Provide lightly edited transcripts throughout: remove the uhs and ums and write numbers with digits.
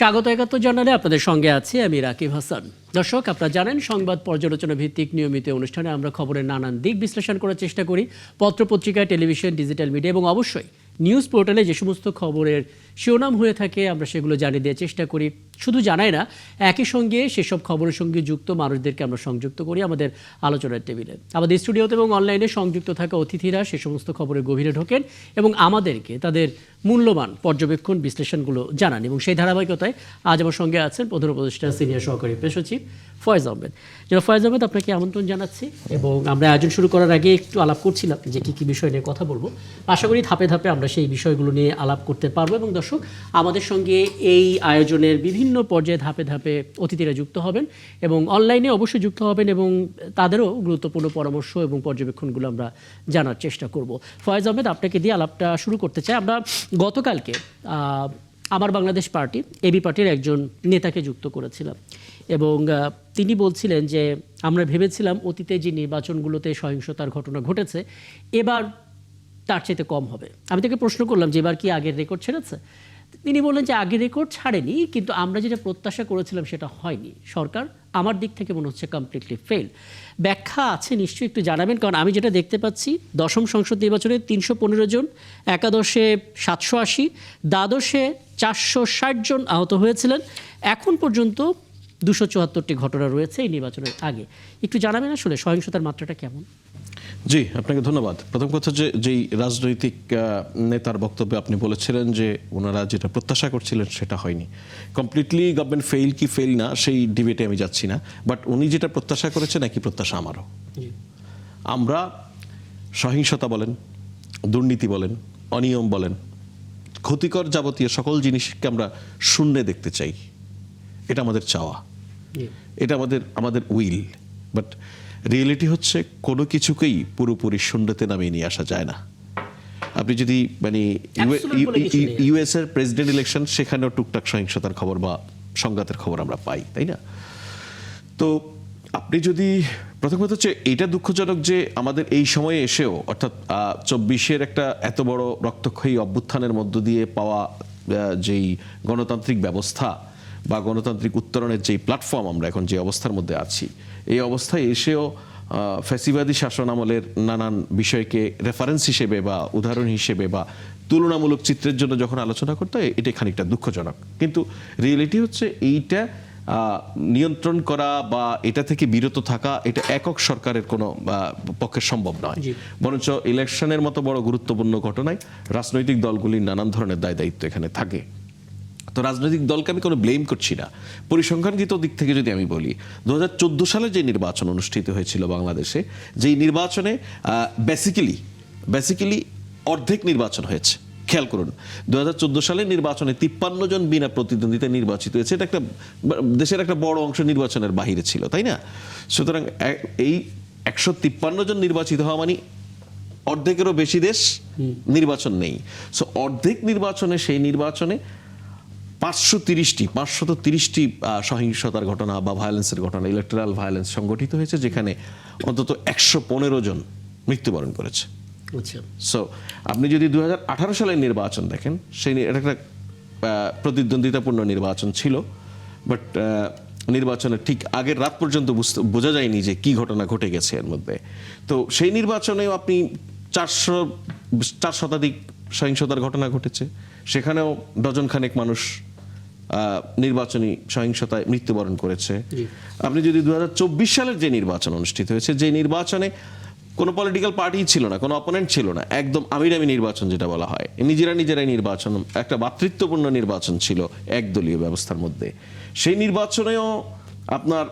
স্বাগত ৭১ জানালে আপনাদের সঙ্গে আছি আমি রাকিব হাসান। দর্শক, আপনারা জানেন সংবাদ পর্যালোচনা ভিত্তিক নিয়মিত অনুষ্ঠানে আমরা খবরের নানান দিক বিশ্লেষণ করার চেষ্টা করি। পত্রপত্রিকা, টেলিভিশন, ডিজিটাল মিডিয়া এবং অবশ্যই নিউজ পোর্টালে যে সমস্ত খবরের শিরোনাম হয়ে থাকে আমরা সেগুলো জানিয়ে দেওয়ার চেষ্টা করি। শুধু জানাই না, একই সঙ্গে সেসব খবরের সঙ্গে যুক্ত মানুষদেরকে আমরা সংযুক্ত করি আমাদের আলোচনার টেবিলে। আমাদের স্টুডিওতে এবং অনলাইনে সংযুক্ত থাকা অতিথিরা সে সমস্ত খবরের গভীরে ঢোকেন এবং আমাদেরকে তাদের মূল্যবান পর্যবেক্ষণ বিশ্লেষণগুলো জানান। এবং সেই ধারাবাহিকতায় আজ আমার সঙ্গে আছেন প্রধান উপদেষ্টা সিনিয়র সহকারী প্রেস সচিব ফয়েজ আহমেদ। যারা ফয়েজ আহমেদ, আপনাকে আমন্ত্রণ জানাচ্ছি এবং আমরা আয়োজন শুরু করার আগে একটু আলাপ করছিলাম যে কী বিষয় নিয়ে কথা বলবো। আশা করি ধাপে ধাপে আমরা সেই বিষয়গুলো নিয়ে আলাপ করতে পারবো এবং দর্শক আমাদের সঙ্গে এই আয়োজনের বিভিন্ন পর্যায়ে ধাপে ধাপে অতিথিরা যুক্ত হবেন এবং অনলাইনে অবশ্যই যুক্ত হবেন এবং তাদেরও গুরুত্বপূর্ণ পরামর্শ এবং পর্যবেক্ষণগুলো আমরা জানার চেষ্টা করব। ফয়েজ আহমেদ, আপনাকে দিয়ে আলাপটা শুরু করতে চাই। আমরা গতকালকে আমার বাংলাদেশ পার্টি, এবি পার্টির একজন নেতাকে যুক্ত করেছিলাম এবং তিনি বলছিলেন যে আমরা ভেবেছিলাম অতীতে যে নির্বাচনগুলোতে সহিংসতার ঘটনা ঘটেছে এবার তার চাইতে কম হবে। আমি তাকে প্রশ্ন করলাম যে এবার কি আগের রেকর্ড ছেড়েছে? তিনি বললেন যে আগের রেকর্ড ছাড়েনি, কিন্তু আমরা যেটা প্রত্যাশা করেছিলাম সেটা হয়নি। সরকার আমার দিক থেকে মনে হচ্ছে কমপ্লিটলি ফেল। ব্যাখ্যা আছে নিশ্চয়ই, একটু জানাবেন, কারণ আমি যেটা দেখতে পাচ্ছি দশম সংসদ নির্বাচনে ৩১৫ জন, একাদশে ৭৮০, দ্বাদশে ৪৬০ জন আহত হয়েছিলেন। এখন পর্যন্ত ২৭৪টি ঘটনা রয়েছে এই নির্বাচনের আগে। একটু জানাবেন আসলে সহিংসতার মাত্রাটা কেমন? জি, আপনাকে ধন্যবাদ। প্রথম কথা, যেই রাজনৈতিক নেতার বক্তব্যে আপনি বলেছিলেন যে ওনারা যেটা প্রত্যাশা করছিলেন সেটা হয়নি। কমপ্লিটলি গভর্নমেন্ট ফেল কি ফেল না সেই ডিবেটে আমি যাচ্ছি না, বাট উনি যেটা প্রত্যাশা করেছেন একই প্রত্যাশা আমারও। আমরা সহিংসতা বলেন, দুর্নীতি বলেন, অনিয়ম বলেন, ক্ষতিকর যাবতীয় সকল জিনিসকে আমরা শূন্যে দেখতে চাই। এটা আমাদের চাওয়া, এটা আমাদের উইল। বাট রিয়েলিটি হচ্ছে কোনো কিছুকেই পুরোপুরি শূন্যতে নামিয়ে নিয়ে আসা যায় না। আপনি যদি ইউএস এর প্রেসিডেন্ট ইলেকশন, সেখানেও টুকটাক সহিংসতার খবর বা সংঘাতের খবর আমরা পাই, তাই না? তো আপনি যদি প্রথম কথা হচ্ছে এটা দুঃখজনক যে আমাদের এই সময়ে এসেও, অর্থাৎ ২৪-এর একটা এত বড় রক্তক্ষয়ী অভ্যুত্থানের মধ্য দিয়ে পাওয়া যেই গণতান্ত্রিক ব্যবস্থা বা গণতান্ত্রিক উত্তরণের যেই প্ল্যাটফর্ম আমরা এখন যে অবস্থার মধ্যে আছি, এই অবস্থায় এসেও ফ্যাসিবাদী শাসন আমলের নানান বিষয়কে রেফারেন্স হিসেবে বা উদাহরণ হিসেবে বা তুলনামূলক চিত্রের জন্য যখন আলোচনা করতে হয়, এটা খানিকটা দুঃখজনক। কিন্তু রিয়েলিটি হচ্ছে এইটা নিয়ন্ত্রণ করা বা এটা থেকে বিরত থাকা, এটা একক সরকারের কোনো পক্ষে সম্ভব নয়। বরঞ্চ ইলেকশনের মতো বড় গুরুত্বপূর্ণ ঘটনায় রাজনৈতিক দলগুলির নানান ধরনের দায় দায়িত্ব এখানে থাকে। তো রাজনৈতিক দলকে আমি কোনো ব্লেম করছি না। পরিসংখ্যানগত দিক থেকে যদি আমি বলি, ২০১৪ সালে যে নির্বাচন অনুষ্ঠিত হয়েছিল বাংলাদেশে, যেই নির্বাচনে বেসিক্যালি অর্ধেক নির্বাচন হয়েছে। খেয়াল করুন, ২০১৪ সালের নির্বাচনে ৫৩ জন বিনা প্রতিদ্বন্দ্বিতায় নির্বাচিত হয়েছে। এটা একটা দেশের একটা বড় অংশ নির্বাচনের বাহিরে ছিল, তাই না? সুতরাং এই ১৫৩ জন নির্বাচিত হওয়া মানে অর্ধেকেরও বেশি দেশ নির্বাচন নেই। সো অর্ধেক নির্বাচনে, সেই নির্বাচনে ৫৩০টি সহিংসতার ঘটনা বা ভায়োলেন্সের ঘটনা, ইলেকট্রাল ভায়োলেন্স সংগঠিত হয়েছে, যেখানে অন্তত ১১৫ জন মৃত্যুবরণ করেছে। সো আপনি যদি ২০১৮ সালের নির্বাচন দেখেন, এটা একটা প্রতিদ্বন্দ্বিতাপূর্ণ নির্বাচন ছিল, বাট নির্বাচনের ঠিক আগের রাত পর্যন্ত বোঝা যায়নি যে কি ঘটনা ঘটে গেছে এর মধ্যে। তো সেই নির্বাচনেও আপনি ৪ শতাধিক সহিংসতার ঘটনা ঘটেছে, সেখানেও ডজন খানেক মানুষ নির্বাচনী সহিংসতায় মৃত্যুবরণ করেছে। আপনি যদি ২০২৪ সালের যে নির্বাচন অনুষ্ঠিত হয়েছে, যে নির্বাচনে কোনো পলিটিক্যাল পার্টি ছিল না, কোনো অপোনেন্ট ছিল না, একদম আমিরামি নির্বাচন যেটা বলা হয়, নিজেরাই নির্বাচন, একটা ভ্রাতৃত্বপূর্ণ নির্বাচন ছিল একদলীয় ব্যবস্থার মধ্যে, সেই নির্বাচনেও আপনার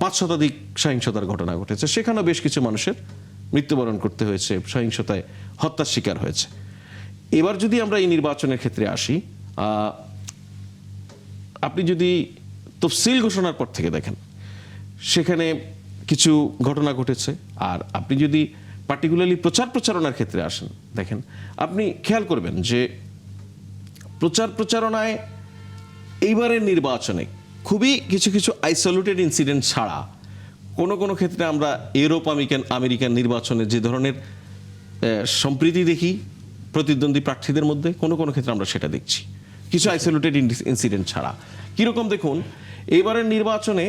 ৫ শতাধিক সহিংসতার ঘটনা ঘটেছে। সেখানেও বেশ কিছু মানুষের মৃত্যুবরণ করতে হয়েছে, সহিংসতায় হত্যার শিকার হয়েছে। এবার যদি আমরা এই নির্বাচনের ক্ষেত্রে আসি, আপনি যদি তফসিল ঘোষণার পর থেকে দেখেন, সেখানে কিছু ঘটনা ঘটেছে। আর আপনি যদি পার্টিকুলারলি প্রচারণার ক্ষেত্রে আসেন, দেখেন, আপনি খেয়াল করবেন যে প্রচারণায় এইবারের নির্বাচনে খুবই কিছু আইসোলেটেড ইনসিডেন্ট ছাড়া কোনো ক্ষেত্রে আমরা ইউরোপ আমেরিকান নির্বাচনে যে ধরনের সম্প্রীতি দেখি প্রতিদ্বন্দ্বী প্রার্থীদের মধ্যে, কোনো ক্ষেত্রে আমরা সেটা দেখছি। কিছু আইসোলেটেড ইনসিডেন্ট ছাড়া। কিরকম দেখুন, এবারের নির্বাচনে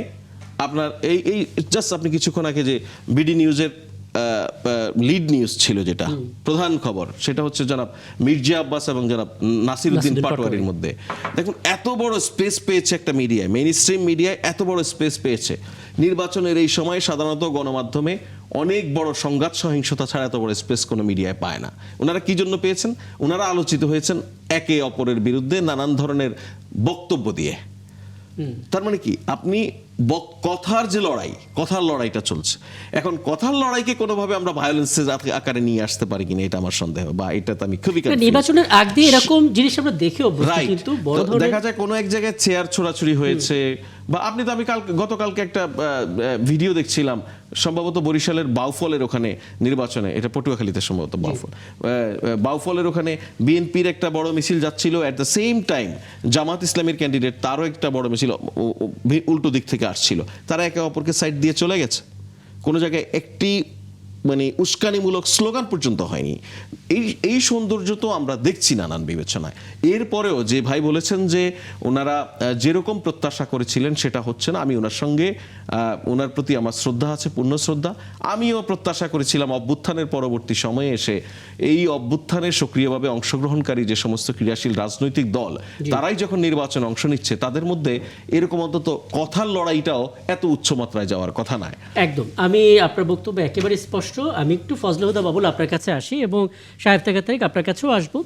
আপনার এই জাস্ট আপনি কিছুক্ষণ আগে যে বিডি নিউজের লিড নিউজ ছিল, যেটা প্রধান খবর, সেটা হচ্ছে জনাব মির্জা আব্বাস এবং জনাব নাসিরউদ্দিন পাটোয়ারির মধ্যে। দেখুন এত বড় স্পেস পেয়েছে একটা মিডিয়ায়, মেইন স্ট্রিম মিডিয়ায় এত বড় স্পেস পেয়েছে। নির্বাচনের এই সময় সাধারণত গণমাধ্যমে অনেক বড় সংঘাত সহিংসতা ছাড়া এত বড় স্পেস কোনো মিডিয়ায় পায় না। ওনারা কি জন্য পেয়েছেন? ওনারা আলোচিত হয়েছেন একে অপরের বিরুদ্ধে নানান ধরনের বক্তব্য দিয়ে। তার মানে কি, আপনি কথার যে লড়াই, কথার লড়াইটা চলছে এখন, কথার লড়াইকে কোনোভাবে আমরা ভায়োলেন্সের আকারে নিয়ে আসতে পারি কিনা এটা আমার সন্দেহ, বা এটাতে আমি খুবই নির্বাচনের আগ দিয়ে এরকম জিনিস আমরা দেখে অভ্যস্ত, রাইট। কিন্তু বড় ধরনের দেখা যায় কোনো এক জায়গায় চেয়ার ছোড়াছুড়ি হয়েছে, বা আপনি তো, আমি গতকালকে একটা ভিডিও দেখছিলাম, সম্ভবত বরিশালের বাউফলের ওখানে নির্বাচনে, এটা পটুয়াখালীতে সম্ভবত বাউফলের ওখানে বিএনপির একটা বড় মিছিল যাচ্ছিল, অ্যাট দ্য সেম টাইম জামাত ইসলামের ক্যান্ডিডেট তারও একটা বড় মিছিল উল্টো দিক থেকে আসছিল, তারা একে অপরকে সাইড দিয়ে চলে গেছে। কোনো জায়গায় একটি মানে উস্কানিমূলক স্লোগান পর্যন্ত হয়নি। এই সৌন্দর্য তো আমরা দেখছি নানান বিবেচনায়। এরপরেও যে ভাই বলেছেন যে ওনারা যেরকম প্রত্যাশা করেছিলেন সেটা হচ্ছে না, আমি ওনার সঙ্গে, ওনার প্রতি আমার শ্রদ্ধা আছে, পূর্ণ শ্রদ্ধা। আমিও প্রত্যাশা করেছিলাম অভ্যুত্থানের পরবর্তী সময়ে এসে এই অভ্যুত্থানে সক্রিয়ভাবে অংশগ্রহণকারী যে সমস্ত ক্রিয়াশীল রাজনৈতিক দল, তারাই যখন নির্বাচনে অংশ নিচ্ছে, তাদের মধ্যে এরকম অন্তত কথার লড়াইটাও এত উচ্চমাত্রায় যাওয়ার কথা নয়। একদম, আমি আপনার বক্তব্য একেবারে স্পষ্ট। আমি একটু ফজলে হুদা বাবুল আপনার কাছে আসি, এবং সাহেব তারিক আপনার কাছেও আসবো।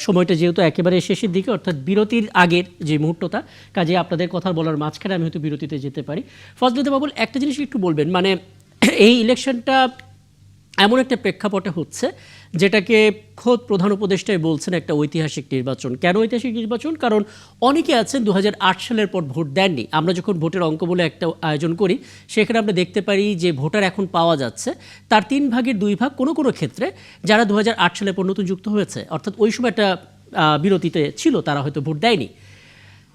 সময়টা যেহেতু একেবারে শেষের দিকে, অর্থাৎ বিরতির আগের যে মুহূর্তটা, কাজে আপনাদের কথা বলার মাঝখানে আমি হয়তো বিরতিতে যেতে পারি। ফজলে হুদা বাবুল, একটা জিনিস একটু বলবেন, মানে এই ইলেকশনটা এমন একটা প্রেক্ষাপটে হচ্ছে যেটাকে খোদ প্রধান উপদেষ্টাই বলছেন একটা ঐতিহাসিক নির্বাচন। কেন ঐতিহাসিক নির্বাচন? কারণ অনেকে আছেন 2008 সালের পর ভোট দেননি। আমরা যখন ভোটের অঙ্ক বলে একটা আয়োজন করি, সেখানে আমরা দেখতে পারি যে ভোটার এখন পাওয়া যাচ্ছে তার 3 ভাগের 2 ভাগ কোনো কোনো ক্ষেত্রে যারা 2008 সালের পর নতুন যুক্ত হয়েছে, অর্থাৎ ওই সময় একটা বিরতিতে ছিল, তারা হয়তো ভোট দেয়নি।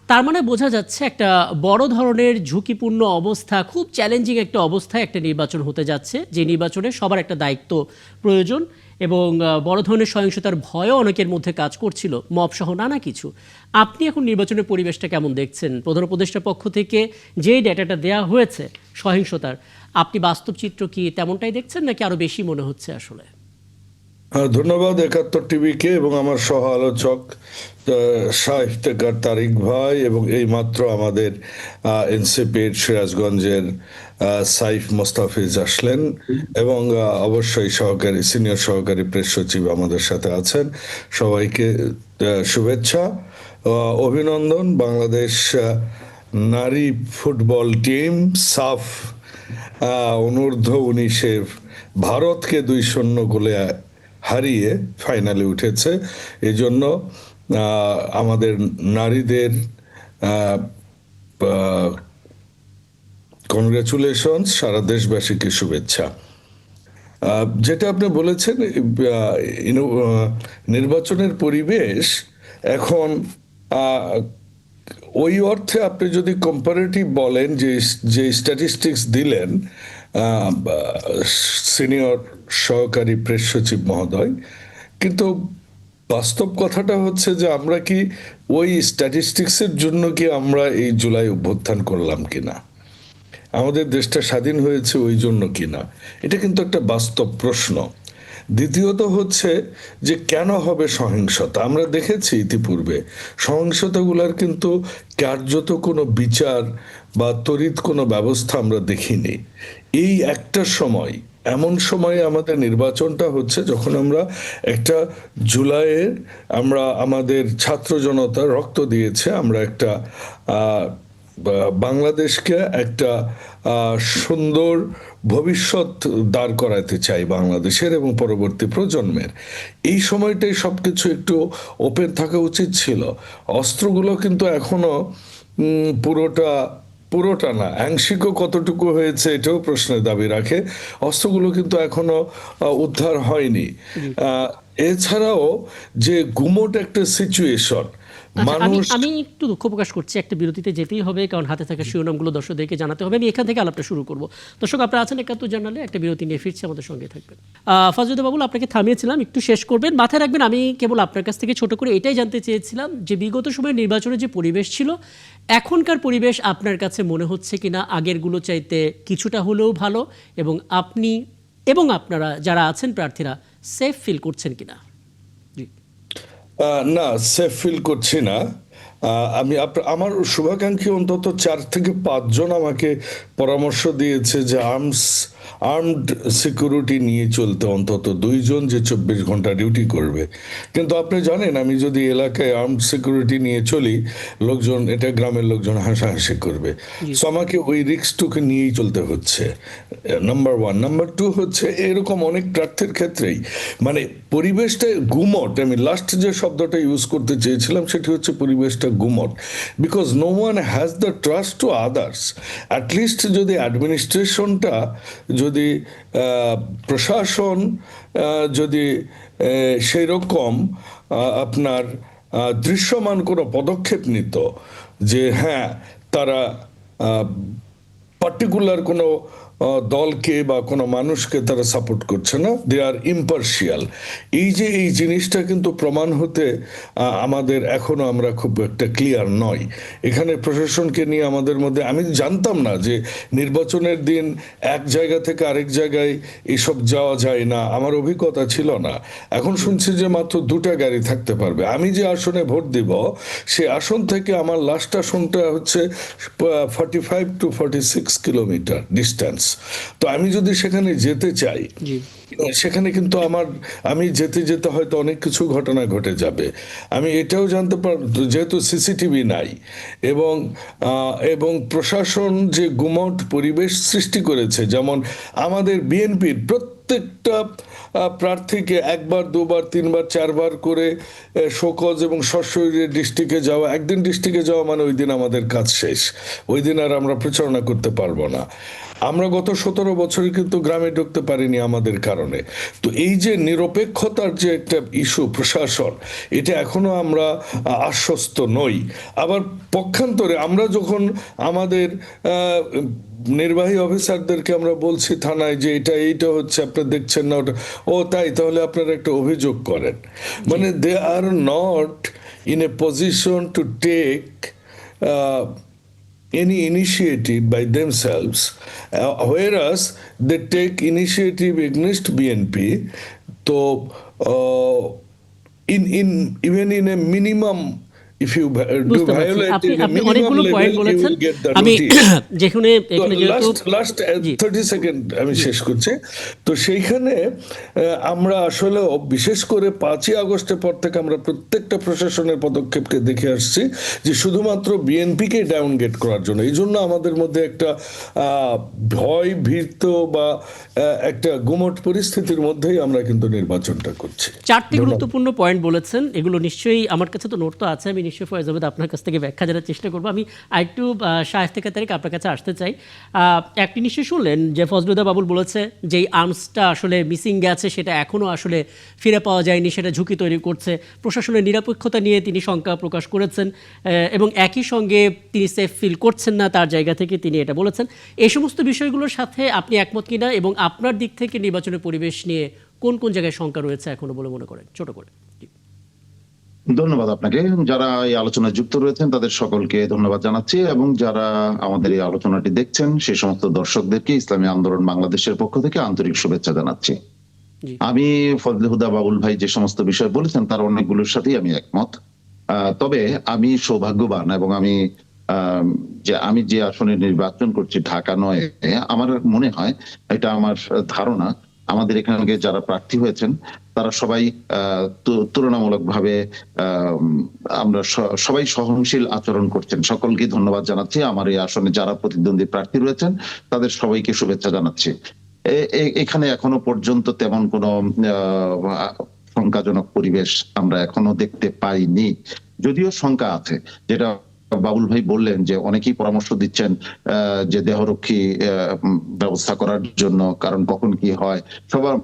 তার মানে বোঝা যাচ্ছে একটা বড় ধরনের ঝুঁকিপূর্ণ অবস্থা, খুব চ্যালেঞ্জিং একটা অবস্থায় একটা নির্বাচন হতে যাচ্ছে, যে নির্বাচনে সবার একটা দায়িত্ব প্রয়োজন, এবং বড় ধরনের সহিংসতার ভয়ও অনেকের মধ্যে কাজ করছিল, মব সহ নানা কিছু। আপনি এখন নির্বাচনের পরিবেশটা কেমন দেখছেন? প্রধান উপদেষ্টার পক্ষ থেকে যে ডেটাটা দেওয়া হয়েছে সহিংসতার, আপনি বাস্তব চিত্র কি তেমনটাই দেখছেন, নাকি আরো বেশি মনে হচ্ছে আসলে? ধন্যবাদ ৭১ টিভিকে এবং আমার সহ আলোচক শাহিফতেকার তারিক ভাই, এবং এই মাত্র আমাদের এনসিপির সিরাজগঞ্জের সাইফ মোস্তাফিজ আসলেন, এবং অবশ্যই সিনিয়র সহকারী প্রেস সচিব আমাদের সাথে আছেন। সবাইকে শুভেচ্ছা, অভিনন্দন। বাংলাদেশ নারী ফুটবল টিম সাফ অনূর্ধ্ব-19-এ ভারতকে 2-0 গোলে হারিয়ে ফাইনালে উঠেছে। এই জন্য আমাদের নারীদের কনগ্রাচুলেশন, সারা দেশবাসীকে শুভেচ্ছা। যেটা আপনি বলেছেন, নির্বাচনের পরিবেশ এখন ওই অর্থে আপনি যদি কম্পারেটিভ বলেন, যে স্ট্যাটিস্টিক্স দিলেন সিনিয়র সহকারী প্রেস সচিব মহোদয়, কিন্তু বাস্তব কথাটা হচ্ছে যে আমরা কি ওই স্ট্যাটিস্টিক্সের জন্য কি আমরা এই জুলাই অভ্যুত্থান করলাম কিনা, আমাদের দেশটা স্বাধীন হয়েছে ওই জন্য কিনা, এটা কিন্তু একটা বাস্তব প্রশ্ন। দ্বিতীয়ত হচ্ছে যে কেন হবে সহিংসতা? আমরা দেখেছি ইতিপূর্বে সহিংসতাগুলোর কিন্তু কার্যত কোনো বিচার বা তড়িৎ কোনো ব্যবস্থা আমরা দেখিনি। এই একটা সময়, এমন সময়ে আমাদের নির্বাচনটা হচ্ছে যখন আমরা একটা জুলাইয়ের, আমরা আমাদের ছাত্র জনতা রক্ত দিয়েছে, আমরা একটা বাংলাদেশকে একটা সুন্দর ভবিষ্যৎ দাঁড় করাতে চাই বাংলাদেশের এবং পরবর্তী প্রজন্মের। এই সময়টাই সবকিছু একটু ওপেন থাকা উচিত ছিল। অস্ত্রগুলো কিন্তু এখনো পুরোটা না, আংশিকও কতটুকু হয়েছে এটাও প্রশ্নের দাবি রাখে। অস্ত্রগুলো কিন্তু এখনো উদ্ধার হয়নি। এছাড়াও যে গুমোট একটা সিচুয়েশন, আচ্ছা, আমি মানুষ আমি একটু দুঃখ প্রকাশ করছি, একটা বিরতিতে যেতেই হবে, কারণ হাতে থাকা শিরোনামগুলো দর্শকদেরকে জানাতে হবে। আমি এখান থেকে আলাপটা শুরু করব। দর্শক, আপনারা আছেন একাত্তর জানালে, একটা বিরতি নিয়ে ফিরছি, আমাদের সঙ্গে থাকবেন। ফজলুদ্দিন বাবুল, আপনাকে থামিয়েছিলাম, একটু শেষ করবেন। মাথায় রাখবেন, আমি কেবল আপনার কাছ থেকে ছোট করে এটাই জানতে চেয়েছিলাম যে বিগত সময়ে নির্বাচনের যে পরিবেশ ছিল, এখনকার পরিবেশ আপনার কাছে মনে হচ্ছে কিনা আগেরগুলো চাইতে কিছুটা হলেও ভালো, এবং আপনি এবং আপনারা যারা আছেন প্রার্থীরা সেফ ফিল করছেন কিনা? জি। না, সেফ ফিল করছি না। আমি আমার শুভাকাঙ্ক্ষী অন্তত 4 থেকে 5 জন আমাকে পরামর্শ দিয়েছে যে আর্মড সিকিউরিটি নিয়ে চলতে, অন্তত 2 জন যে 24 ঘন্টা ডিউটি করবে। কিন্তু আপনি জানেন, আমি যদি এলাকায় আর্মড সিকিউরিটি নিয়ে চলি, লোকজন, এটা গ্রামের লোকজন হাসাহাসি করবে। সো আমাকে ওই রিস্কটুকু নিয়েই চলতে হচ্ছে, নাম্বার 1। নাম্বার 2 হচ্ছে, এরকম অনেক প্রার্থীর ক্ষেত্রেই মানে পরিবেশটা গুমট। আমি লাস্ট যে শব্দটা ইউজ করতে চেয়েছিলাম সেটি হচ্ছে পরিবেশটা গুমট, because no one has the trust to others. At least যদি অ্যাডমিনিস্ট্রেশনটা, যদি প্রশাসন যদি সেই রকম আপনার দৃশ্যমান কোনো পদক্ষেপ নিত যে হ্যাঁ, তারা পার্টিকুলার কোনো দলকে বা কোনো মানুষকে তারা সাপোর্ট করছে না, দে আর ইম্পার্শিয়াল। এই জিনিসটা কিন্তু প্রমাণ হতে আমাদের এখনো আমরা খুব একটা ক্লিয়ার নয়। এখানে প্রশাসনকে নিয়ে আমাদের মধ্যে, আমি জানতাম না যে নির্বাচনের দিন এক জায়গা থেকে আরেক জায়গায় এসব যাওয়া যায় না, আমার অভিজ্ঞতা ছিল না। এখন শুনছি যে মাত্র 2টা গাড়ি থাকতে পারবে। আমি যে আসনে ভোট দিব, সে আসন থেকে আমার লাস্ট আসনটা হচ্ছে 45 to 46 কিলোমিটার ডিস্টেন্স। তো আমি যদি সেখানে যেতে চাই, সেখানে কিন্তু আমি যেতে যেতে হয়তো অনেক কিছু ঘটনা ঘটে যাবে। আমি এটাও জানতে যেহেতু সিসিটিভি নাই, এবং প্রশাসন যে গুমট পরিবেশ সৃষ্টি করেছে, যেমন আমাদের বিএনপির প্রত্যেকটা প্রার্থীকে 1বার 2বার 3বার 4বার করে শোকজ এবং সশরীরে ডিস্ট্রিক্টে যাওয়া, একদিন ডিস্ট্রিক্টে যাওয়া মানে ওই দিন আমাদের কাজ শেষ, ওই দিন আর আমরা প্রচারণা করতে পারবো না। আমরা গত 17 বছরে কিন্তু গ্রামে ঢুকতে পারিনি আমাদের কারণে। তো এই যে নিরপেক্ষতার যে একটা ইস্যু প্রশাসন, এটা এখনো আমরা আশ্বস্ত নই। আবার পক্ষান্তরে আমরা যখন আমাদের নির্বাহী অফিসারদেরকে আমরা বলছি থানায় যে এইটা হচ্ছে, আপনারা দেখছেন না ওটা, ও তাই, তাহলে আপনারা একটা অভিযোগ করেন। মানে they are not in a position to take any initiative by themselves, whereas they take initiative against BNP. So in even in a minimum, if you do বুঝতে পারছি, violate আপনি in a আপনি minimum অনেকগুলো point level, you বলেছেন। will get the আমি notice. যেখানে এখানে যেহেতু লাস্ট জি 30 সেকেন্ড আমি শেষ করছি। তো সেইখানে আমরা আসলে বিশেষ করে 5ই আগস্টের পর থেকে আমরা প্রত্যেকটা প্রশাসনের পদক্ষেপকে দেখে আসছি যে শুধুমাত্র বিএনপিকে ডাউনগ্রেড করার জন্য। এই জন্য আমাদের মধ্যে একটা ভয় ভীত বা একটা গুমট পরিস্থিতির মধ্যেই আমরা কিন্তু নির্বাচনটা করছি। 4টি গুরুত্বপূর্ণ পয়েন্ট বলেছেন, এগুলো নিশ্চয়ই আমার কাছে তো নোট তো আছে, আমি নিশ্চয়ই ফয়েজ আহমেদ আপনার কাছ থেকে ব্যাখ্যা জানার চেষ্টা করবো। আমি আরেকটু শায়েস্তা তারিক আপনার কাছে আসতে চাই। একটি নিশ্চয়ই শুনলেন যে ফজলুদ্দিন বাবুল বলেছে যে এই আর্মসটা আসলে মিসিং গেছে, সেটা এখনও আসলে ফিরে পাওয়া যায়নি, সেটা ঝুঁকি তৈরি করছে। প্রশাসনের নিরপেক্ষতা নিয়ে তিনি শঙ্কা প্রকাশ করেছেন, এবং একই সঙ্গে তিনি সেফ ফিল করছেন না, তার জায়গা থেকে তিনি এটা বলেছেন। এই সমস্ত বিষয়গুলোর সাথে আপনি একমত কিনা, এবং আপনার দিক থেকে নির্বাচনের পরিবেশ নিয়ে কোন কোন জায়গায় শঙ্কা রয়েছে এখনো বলে মনে করেন, ছোট করে? ধন্যবাদ আপনাকে। যারা এই আলোচনায় যুক্ত রয়েছেন তাদের সকলকে ধন্যবাদ জানাচ্ছি, এবং যারা আমাদের এই আলোচনাটি দেখছেন সেই সমস্ত দর্শকদেরকে ইসলামী আন্দোলন বাংলাদেশের পক্ষ থেকে আন্তরিক শুভেচ্ছা জানাচ্ছি। আমি ফজলে হুদা বাবুল ভাই যে সমস্ত বিষয় বলেছেন তার অনেকগুলোর সাথেই আমি একমত। তবে আমি সৌভাগ্যবান, এবং আমি যে আসনে নির্বাচন করছি ঢাকা নয়, আমার মনে হয়, এটা আমার ধারণা, আমাদের এখানে যারা প্রার্থী হয়েছেন তারা সবাই তুলনামূলকভাবে আমরা সবাই সহনশীল আচরণ করছেন। সকলকে ধন্যবাদ জানাচ্ছি। আমার এই আসনে যারা প্রতিদ্বন্দ্বী প্রার্থী রয়েছেন তাদের সবাইকে শুভেচ্ছা জানাচ্ছি। এখানে এখনো পর্যন্ত তেমন কোনো শঙ্কাজনক পরিবেশ আমরা এখনো দেখতে পাইনি, যদিও শঙ্কা আছে। যেটা বাবুল ভাই বললেন যে অনেকেই পরামর্শ দিচ্ছেন যে দেহরক্ষী ব্যবস্থা করার জন্য, কারণ কখন কি হয়, সবার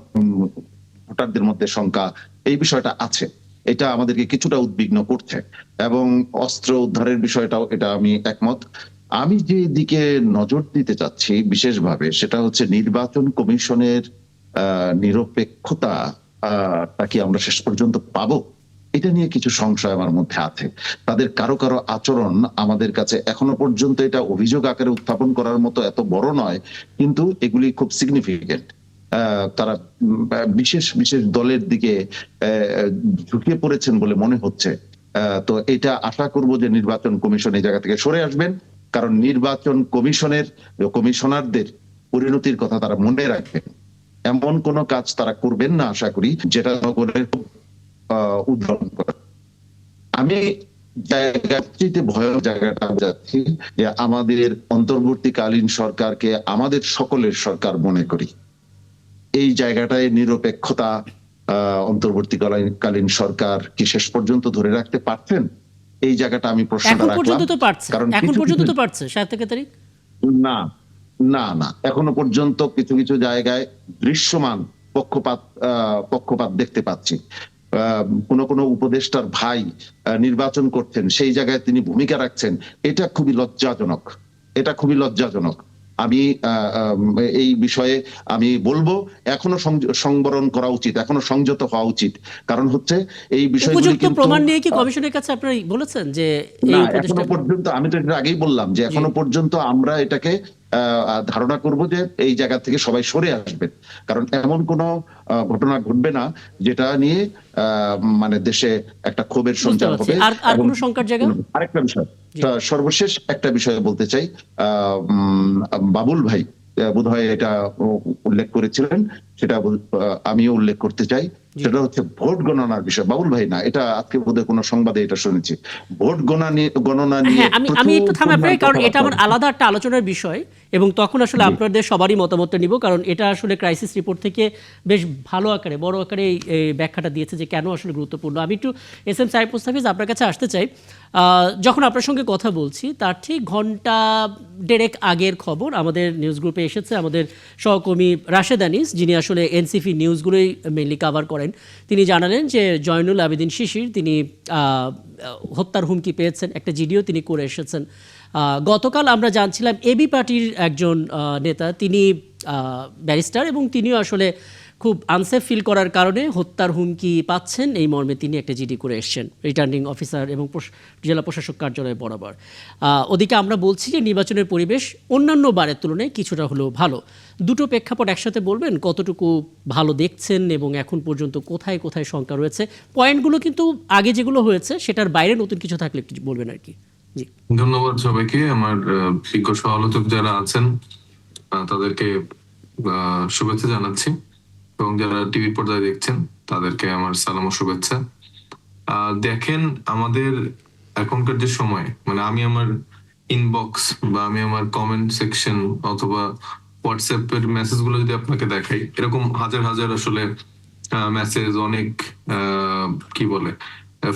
ভোটারদের মধ্যে শঙ্কা, এই বিষয়টা আছে। এটা আমাদেরকে কিছুটা উদ্বিগ্ন করছে। এবং অস্ত্র উদ্ধারের বিষয়টাও, এটা আমি একমত। আমি যে দিকে নজর দিতে চাচ্ছি বিশেষভাবে, সেটা হচ্ছে নির্বাচন কমিশনের নিরপেক্ষতা তা কি আমরা শেষ পর্যন্ত পাবো, এটা নিয়ে কিছু সংশয় আমার মধ্যে আছে। তাদের কারো কারো আচরণ আমাদের কাছে এখনো পর্যন্ত এটা অভিযোগ আকারে উত্থাপন করার মতো এত বড় নয়, কিন্তু এগুলি খুব সিগনিফিকেন্ট। তারা বিশেষ বিশেষ দলের দিকে ঝুঁকে পড়েছেন বলে মনে হচ্ছে। তো এটা আশা করব যে নির্বাচন কমিশন এই জায়গা থেকে সরে আসবেন, কারণ নির্বাচন কমিশনের কমিশনারদের পরিণতির কথা তারা মনে রাখবেন। এমন কোন কাজ তারা করবেন না আশা করি যেটা জনগণের উদ্ভাবন করে। আমি জায়গাটিতে ভয়ের জায়গাটা যাচ্ছি যে আমাদের অন্তর্বর্তীকালীন সরকারকে আমাদের সকলের সরকার মনে করি। এই জায়গাটায় নিরপেক্ষতা অন্তর্বর্তীকালীন সরকার কি শেষ পর্যন্ত ধরে রাখতে পারছেন? এই জায়গাটা আমি প্রশ্নটা এখন রাখলাম। পর্যন্ত তো পারছে, কারণ এখন পর্যন্ত তো পারছে 7 তারিখ। না না না, এখনো পর্যন্ত কিছু কিছু জায়গায় দৃশ্যমান পক্ষপাত দেখতে পাচ্ছি। কোন কোন উপদেষ্টার ভাই নির্বাচন করছেন, সেই জায়গায় তিনি ভূমিকা রাখছেন। এটা খুবই লজ্জাজনক, এটা খুবই লজ্জাজনক। আমি এই বিষয়ে আমি বলবো এখনো সংবরণ করা উচিত, এখনো সংযত হওয়া উচিত। কারণ হচ্ছে এই বিষয়গুলি উপযুক্ত কিন্তু প্রমাণ নিয়ে কি কমিশনের কাছে আপনারা বলেছেন যে এই না, উপদেষ্টা? এখনো পর্যন্ত আমি তো এটা আগেই বললাম যে এখনো পর্যন্ত আমরা এটাকে ধারণা করব যে এই জায়গা থেকে সবাই সরে আসবেন, কারণ এমন কোন ঘটনা ঘটবে না যেটা নিয়ে মানে দেশে একটা ক্ষোভের সঞ্চার হবে। আর কোন শঙ্কার জায়গা? আরেকটা বিষয়, সর্বশেষ একটা বিষয় বলতে চাই। বাবুল ভাই বোধহয় এটা উল্লেখ করেছিলেন, সেটা আমিও উল্লেখ করতে চাই। সেটা হচ্ছে ভোট গণনার বিষয়। বাবুল ভাই না, এটা আজকে বোধহয় কোনো সংবাদে এটা শুনেছি, ভোট গণনা নিয়ে। আমি একটু থামাই, কারণ এটা আমার আলাদা একটা আলোচনার বিষয়, এবং তখন আসলে আপনাদের সবারই মতামতটা নিব, কারণ এটা আসলে ক্রাইসিস রিপোর্ট থেকে বেশ ভালো আকারে, বড় আকারে এই ব্যাখ্যাটা দিয়েছে যে কেন আসলে গুরুত্বপূর্ণ। আমি একটু এস.এম. সাইফ মুস্তাফিজ আপনার কাছে আসতে চাই। যখন আপনার সঙ্গে কথা বলছি তার ঠিক ঘন্টা দেড়েক আগের খবর আমাদের নিউজ গ্রুপে এসেছে। আমাদের সহকর্মী রাশেদ আনিস, যিনি আসলে এনসিপি নিউজগুলোই মেইনলি কাভার করেন, তিনি জানালেন যে জয়নুল আবেদিন শিশির তিনি হত্যার হুমকি পেয়েছেন, একটা জিডিও তিনি করে এসেছেন। গতকাল আমরা জানছিলাম এবি পার্টির একজন নেতা, তিনি ব্যারিস্টার, এবং তিনিও আসলে খুব আনসেফ ফিল করার কারণে হত্যার হুমকি পাচ্ছেন, এই মর্মে তিনি একটা জিডি করে এসছেন রিটার্নিং অফিসার এবং জেলা প্রশাসক কার্যালয়ে বরাবর। ওদিকে আমরা বলছি যে নির্বাচনের পরিবেশ অন্যান্য বারের তুলনায় কিছুটা হলেও ভালো। দুটো প্রেক্ষাপট একসাথে বলবেন, কতটুকু ভালো দেখছেন এবং এখন পর্যন্ত কোথায় কোথায় শঙ্কা রয়েছে? পয়েন্টগুলো কিন্তু আগে যেগুলো হয়েছে সেটার বাইরে নতুন কিছু থাকলে একটু বলবেন আর কি। জি, ধন্যবাদ সবাইকে। আমার বিজ্ঞ সহ-আলোচক যারা আছেন তাদেরকে শুভেচ্ছা জানাচ্ছি, এবং যারা টিভির পর্দায় দেখছেন তাদেরকে আমার সালাম ও শুভেচ্ছা। দেখেন, আমাদের এখনকার যে সময়, মানে আমি আমার ইনবক্স বা আমি আমার কমেন্ট সেকশন অথবা হোয়াটসঅ্যাপের মেসেজ গুলো যদি আপনাকে দেখাই, এরকম হাজার হাজার আসলে মেসেজ, অনেক কি বলে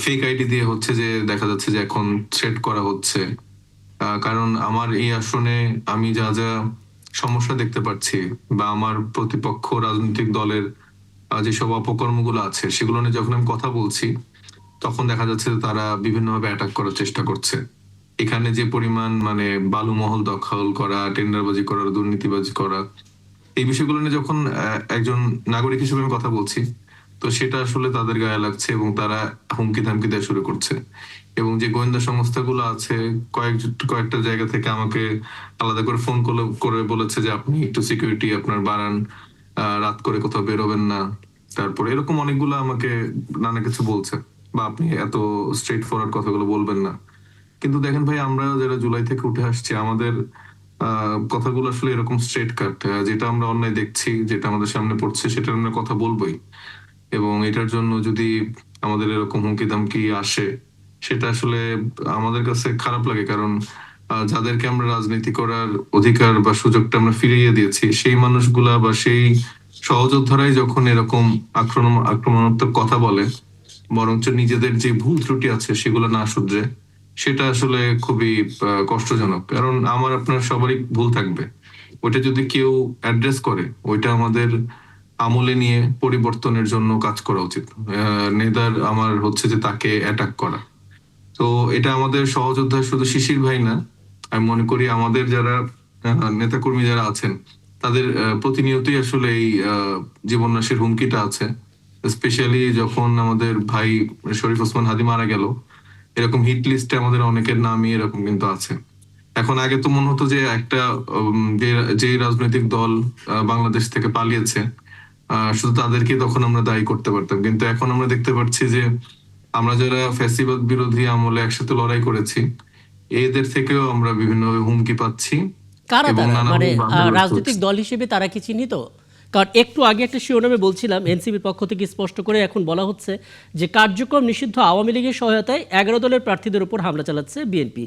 ফেক আইডি দিয়ে হচ্ছে, যে দেখা যাচ্ছে যে এখন থ্রেট করা হচ্ছে। কারণ আমার এই আসনে আমি যা যা সমস্যা দেখতে পাচ্ছি, বা আমার প্রতিপক্ষ রাজনৈতিক দলের যেসব অপকর্মগুলো আছে সেগুলো নিয়ে যখন আমি কথা বলছি, তখন দেখা যাচ্ছে যে তারা বিভিন্নভাবে অ্যাটাক করার চেষ্টা করছে। এখানে যে পরিমাণ মানে বালুমহল দখল করা, টেন্ডারবাজি করা, দুর্নীতিবাজি করা, এই বিষয়গুলো নিয়ে যখন একজন নাগরিক হিসেবে আমি কথা বলছি, তো সেটা আসলে তাদের গায়ে লাগছে এবং তারা হুমকি ধামকি দেওয়া শুরু করছে। এবং যে গোয়েন্দা সংস্থাগুলো আছে কয়েকটা জায়গা থেকে আমাকে আলাদা করে ফোন করে বলেছে যে আপনি একটু সিকিউরিটি আপনার বাড়ান, রাত করে কোথাও বেরোবেন না। তারপরে এরকম অনেকগুলো আমাকে নানা কিছু বলছে, বা আপনি এত স্ট্রেট ফরওয়ার্ড কথাগুলো বলবেন না। কিন্তু দেখেন ভাই, আমরা যারা জুলাই থেকে উঠে আসছি, আমাদের কথাগুলো আসলে এরকম স্ট্রেট কাট। যেটা আমরা অন্যায় দেখছি, যেটা আমাদের সামনে পড়ছে, সেটা আমরা কথা বলবোই। এবং এটার জন্য যদি আমাদের এরকম হুমকি দামকি আসে, সেটা আসলে আমাদের কাছে খারাপ লাগে। কারণ যাদেরকে আমরা রাজনীতি করার অধিকার বা সুযোগটা আমরা ফিরিয়ে দিয়েছি, সেই মানুষগুলা বা সেই সহযোদ্ধারাই যখন এরকম আক্রমণাত্মক কথা বলে, বরঞ্চ নিজেদের যে ভুল ত্রুটি আছে সেগুলো না শুধরে, সেটা আসলে খুবই কষ্টজনক। কারণ আমার আপনার সবারই ভুল থাকবে, ওইটা যদি কেউ অ্যাড্রেস করে, ওইটা আমাদের আমলে নিয়ে পরিবর্তনের জন্য কাজ করা উচিত। নেদার আমার হচ্ছে যে তাকে অ্যাটাক করা। তো এটা আমাদের সহযোদ্ধা শুধু শিশির ভাই না, আমি মনে করি আমাদের যারা নেতাকর্মী যারা আছেন তাদের প্রতিনিয়তই আসলে এই জীবননাশের হুমকিটা আছে। স্পেশালি যখন আমাদের ভাই শরীফ ওসমান হাদি মারা গেল, এরকম হিট লিস্টে আমাদের অনেকের নামই এরকম কিন্তু আছে। এখন আগে তো মনে হতো যে একটা যে রাজনৈতিক দল বাংলাদেশ থেকে পালিয়েছে শুধু তাদেরকে তখন আমরা দায়ী করতে পারতাম, কিন্তু এখন আমরা দেখতে পাচ্ছি যে আমরা যারা ফ্যাসিবাদ বিরোধী আমলে একসাথে লড়াই করেছি এদের থেকেও আমরা বিভিন্নভাবে হুমকি পাচ্ছি। কারা এবং তারা নানাভাবে মানে বাধাগ্রস্ত রাজনৈতিক হচ্ছি। দল হিসেবে তারা কি চিহ্নিত? কারণ একটু আগে একটা শিরোনামে বলছিলাম এনসিপির পক্ষ থেকে স্পষ্ট করে এখন বলা হচ্ছে যে কার্যক্রম নিষিদ্ধ আওয়ামী লীগের সহায়তায় 11 দলের প্রার্থীদের উপর হামলা চালাচ্ছে বিএনপি,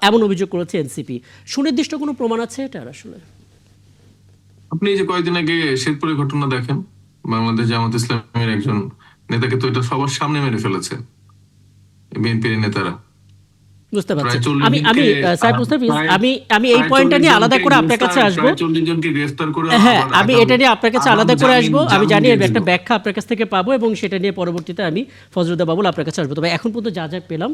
এমন অভিযোগ করেছে এনসিপি। সুনির্দিষ্ট কোনো প্রমাণ আছে এটার আসলে? আপনি এই যে কয়েকদিন আগে শেরপুরের ঘটনা দেখেন, বাংলাদেশ জামাত ইসলামের একজন নেতাকে তো এটা সবার সামনে মেরে ফেলেছে বিএনপির নেতারা। বুঝতে পারছি। 40 আমি সাহেব মুস্তাফিজ, আমি এই পয়েন্টটা নিয়ে আলাদা করে আপনার কাছে আসবো। 40 জনকে গ্রেফতার করে হ্যাঁ, আমি এটা নিয়ে আপনার কাছে আলাদা করে আসবো। আমি জানি এর একটা দিল। ব্যাখ্যা আপনার কাছ থেকে পাবো এবং সেটা নিয়ে পরবর্তীতে আমি ফজলুদ্দা বাবুল আপনার কাছে আসবো। তবে এখন পর্যন্ত যা যা পেলাম,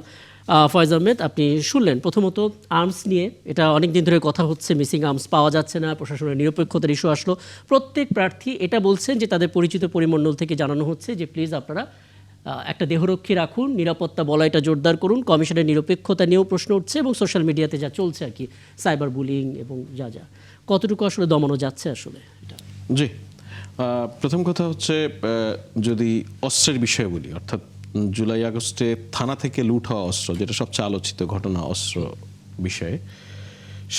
ফয়েজ আহমেদ আপনি শুনলেন। প্রথমত আর্মস নিয়ে এটা অনেক দিন ধরে কথা হচ্ছে, মিসিং আর্মস পাওয়া যাচ্ছে না, প্রশাসনের নিরপেক্ষতার ইস্যু আসলো। প্রত্যেক প্রার্থী এটা বলছেন যে তাদের পরিচিত পরিমণ্ডল থেকে জানানো হচ্ছে যে প্লিজ আপনারা একটা দেহরক্ষী রাখুন, নিরাপত্তা বলয়টা জোরদার করুন। কমিশনের নিরপেক্ষতা নিয়েও প্রশ্ন উঠছে এবং সোশ্যাল মিডিয়াতে যা চলছে আর কি, সাইবার বুলিং এবং যা যা, কতটুকু আসলে দমানো যাচ্ছে আসলে এটা? জি, প্রথম কথা হচ্ছে যদি অস্ত্রের বিষয়ে বলি, অর্থাৎ জুলাই আগস্টে থানা থেকে লুট হওয়া অস্ত্র, যেটা সবচেয়ে আলোচিত ঘটনা অস্ত্র বিষয়ে,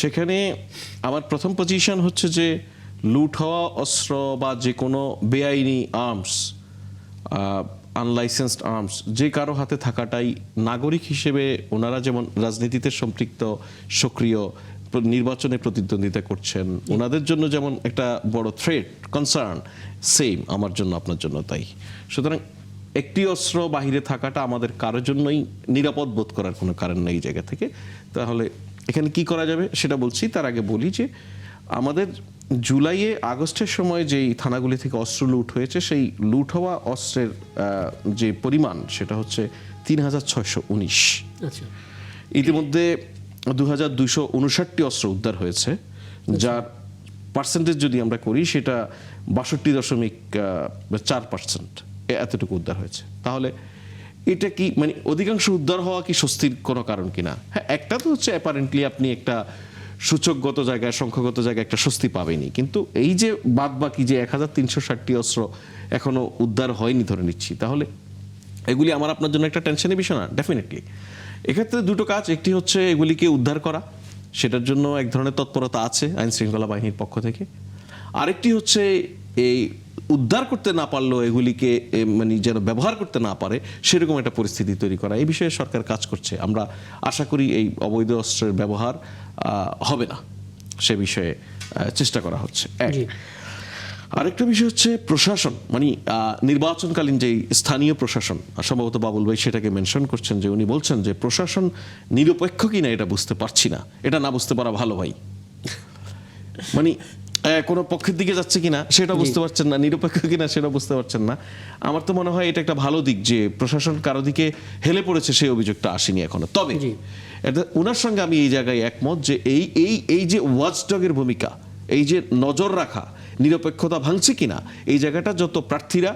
সেখানে আমার প্রথম পজিশন হচ্ছে যে লুট হওয়া অস্ত্র বা যে কোনো বেআইনি আর্মস, আনলাইসেন্সড আর্মস যে কারো হাতে থাকাটাই নাগরিক হিসেবে ওনারা যেমন রাজনীতিতে সম্পৃক্ত, সক্রিয়, নির্বাচনে প্রতিদ্বন্দ্বিতা করছেন, ওনাদের জন্য যেমন একটা বড় থ্রেট, কনসার্ন, সেম আমার জন্য আপনার জন্য তাই। সুতরাং একটি অস্ত্র বাহিরে থাকাটা আমাদের কারোর জন্যই নিরাপদ বোধ করার কোনো কারণ নেই এই জায়গা থেকে। তাহলে এখানে কি করা যাবে সেটা বলছি। তার আগে বলি যে আমাদের জুলাইয়ে আগস্টের সময় যেই থানাগুলি থেকে অস্ত্র লুট হয়েছে, সেই লুট হওয়া অস্ত্রের যে পরিমাণ সেটা হচ্ছে 3619। আচ্ছা, ইতিমধ্যে 2259টি অস্ত্র উদ্ধার হয়েছে, যার পার্সেন্টেজ যদি আমরা করি সেটা 62.4%, এতটুকু উদ্ধার হয়েছে। তাহলে এটা কি মানে অধিকাংশ উদ্ধার হওয়া কি স্বস্তির কোনো কারণ কিনা? হ্যাঁ, একটা তো হচ্ছে অ্যাপারেন্টলি আপনি একটা সূচকগত জায়গায়, সংখ্যাগত জায়গায় একটা স্বস্তি পাবেনি, কিন্তু এই যে বাদ বাকি যে 1360টি অস্ত্র এখনো উদ্ধার হয়নি ধরে নিচ্ছি, তাহলে এগুলি আমার আপনার জন্য একটা টেনশনের বিষয় না? ডেফিনেটলি। এক্ষেত্রে দুটো কাজ, একটি হচ্ছে এগুলিকে উদ্ধার করা, সেটার জন্য এক ধরনের তৎপরতা আছে আইন শৃঙ্খলা বাহিনীর পক্ষ থেকে। আরেকটি হচ্ছে এই উদ্ধার করতে না পারলেও এগুলিকে মানে যেন ব্যবহার করতে না পারে সেরকম একটা পরিস্থিতি তৈরি করা। এই বিষয়ে সরকার কাজ করছে। আমরা আশা করি এই অবৈধ অস্ত্রের ব্যবহার হবে না, সে বিষয়ে চেষ্টা করা হচ্ছে। জি। আরেকটা বিষয় হচ্ছে প্রশাসন, মানে নির্বাচনকালীন যে স্থানীয় প্রশাসন, সম্ভবত বাবুল ভাই সেটাকে মেনশন করছেন, যে উনি বলছেন যে প্রশাসন নিরপেক্ষ কিনা এটা বুঝতে পারছি না। এটা না বুঝতে পারা ভালো ভাই, মানে কোনো পক্ষের দিকে যাচ্ছে কিনা সেটা বুঝতে পারছেন না, নিরপেক্ষ কিনা সেটা বুঝতে পারছেন না। আমার তো মনে হয় এটা একটা ভালো দিক যে প্রশাসন কারো দিকে হেলে পড়েছে, সেই অভিযোগটা আসেনি এখনো। তবে ওনার সঙ্গে আমি এই জায়গায় একমত যে এই যে ওয়াচডগের ভূমিকা, এই যে নজর রাখা, নিরপেক্ষতা ভাঙছে কিনা, এই জায়গাটা যত প্রার্থীরা,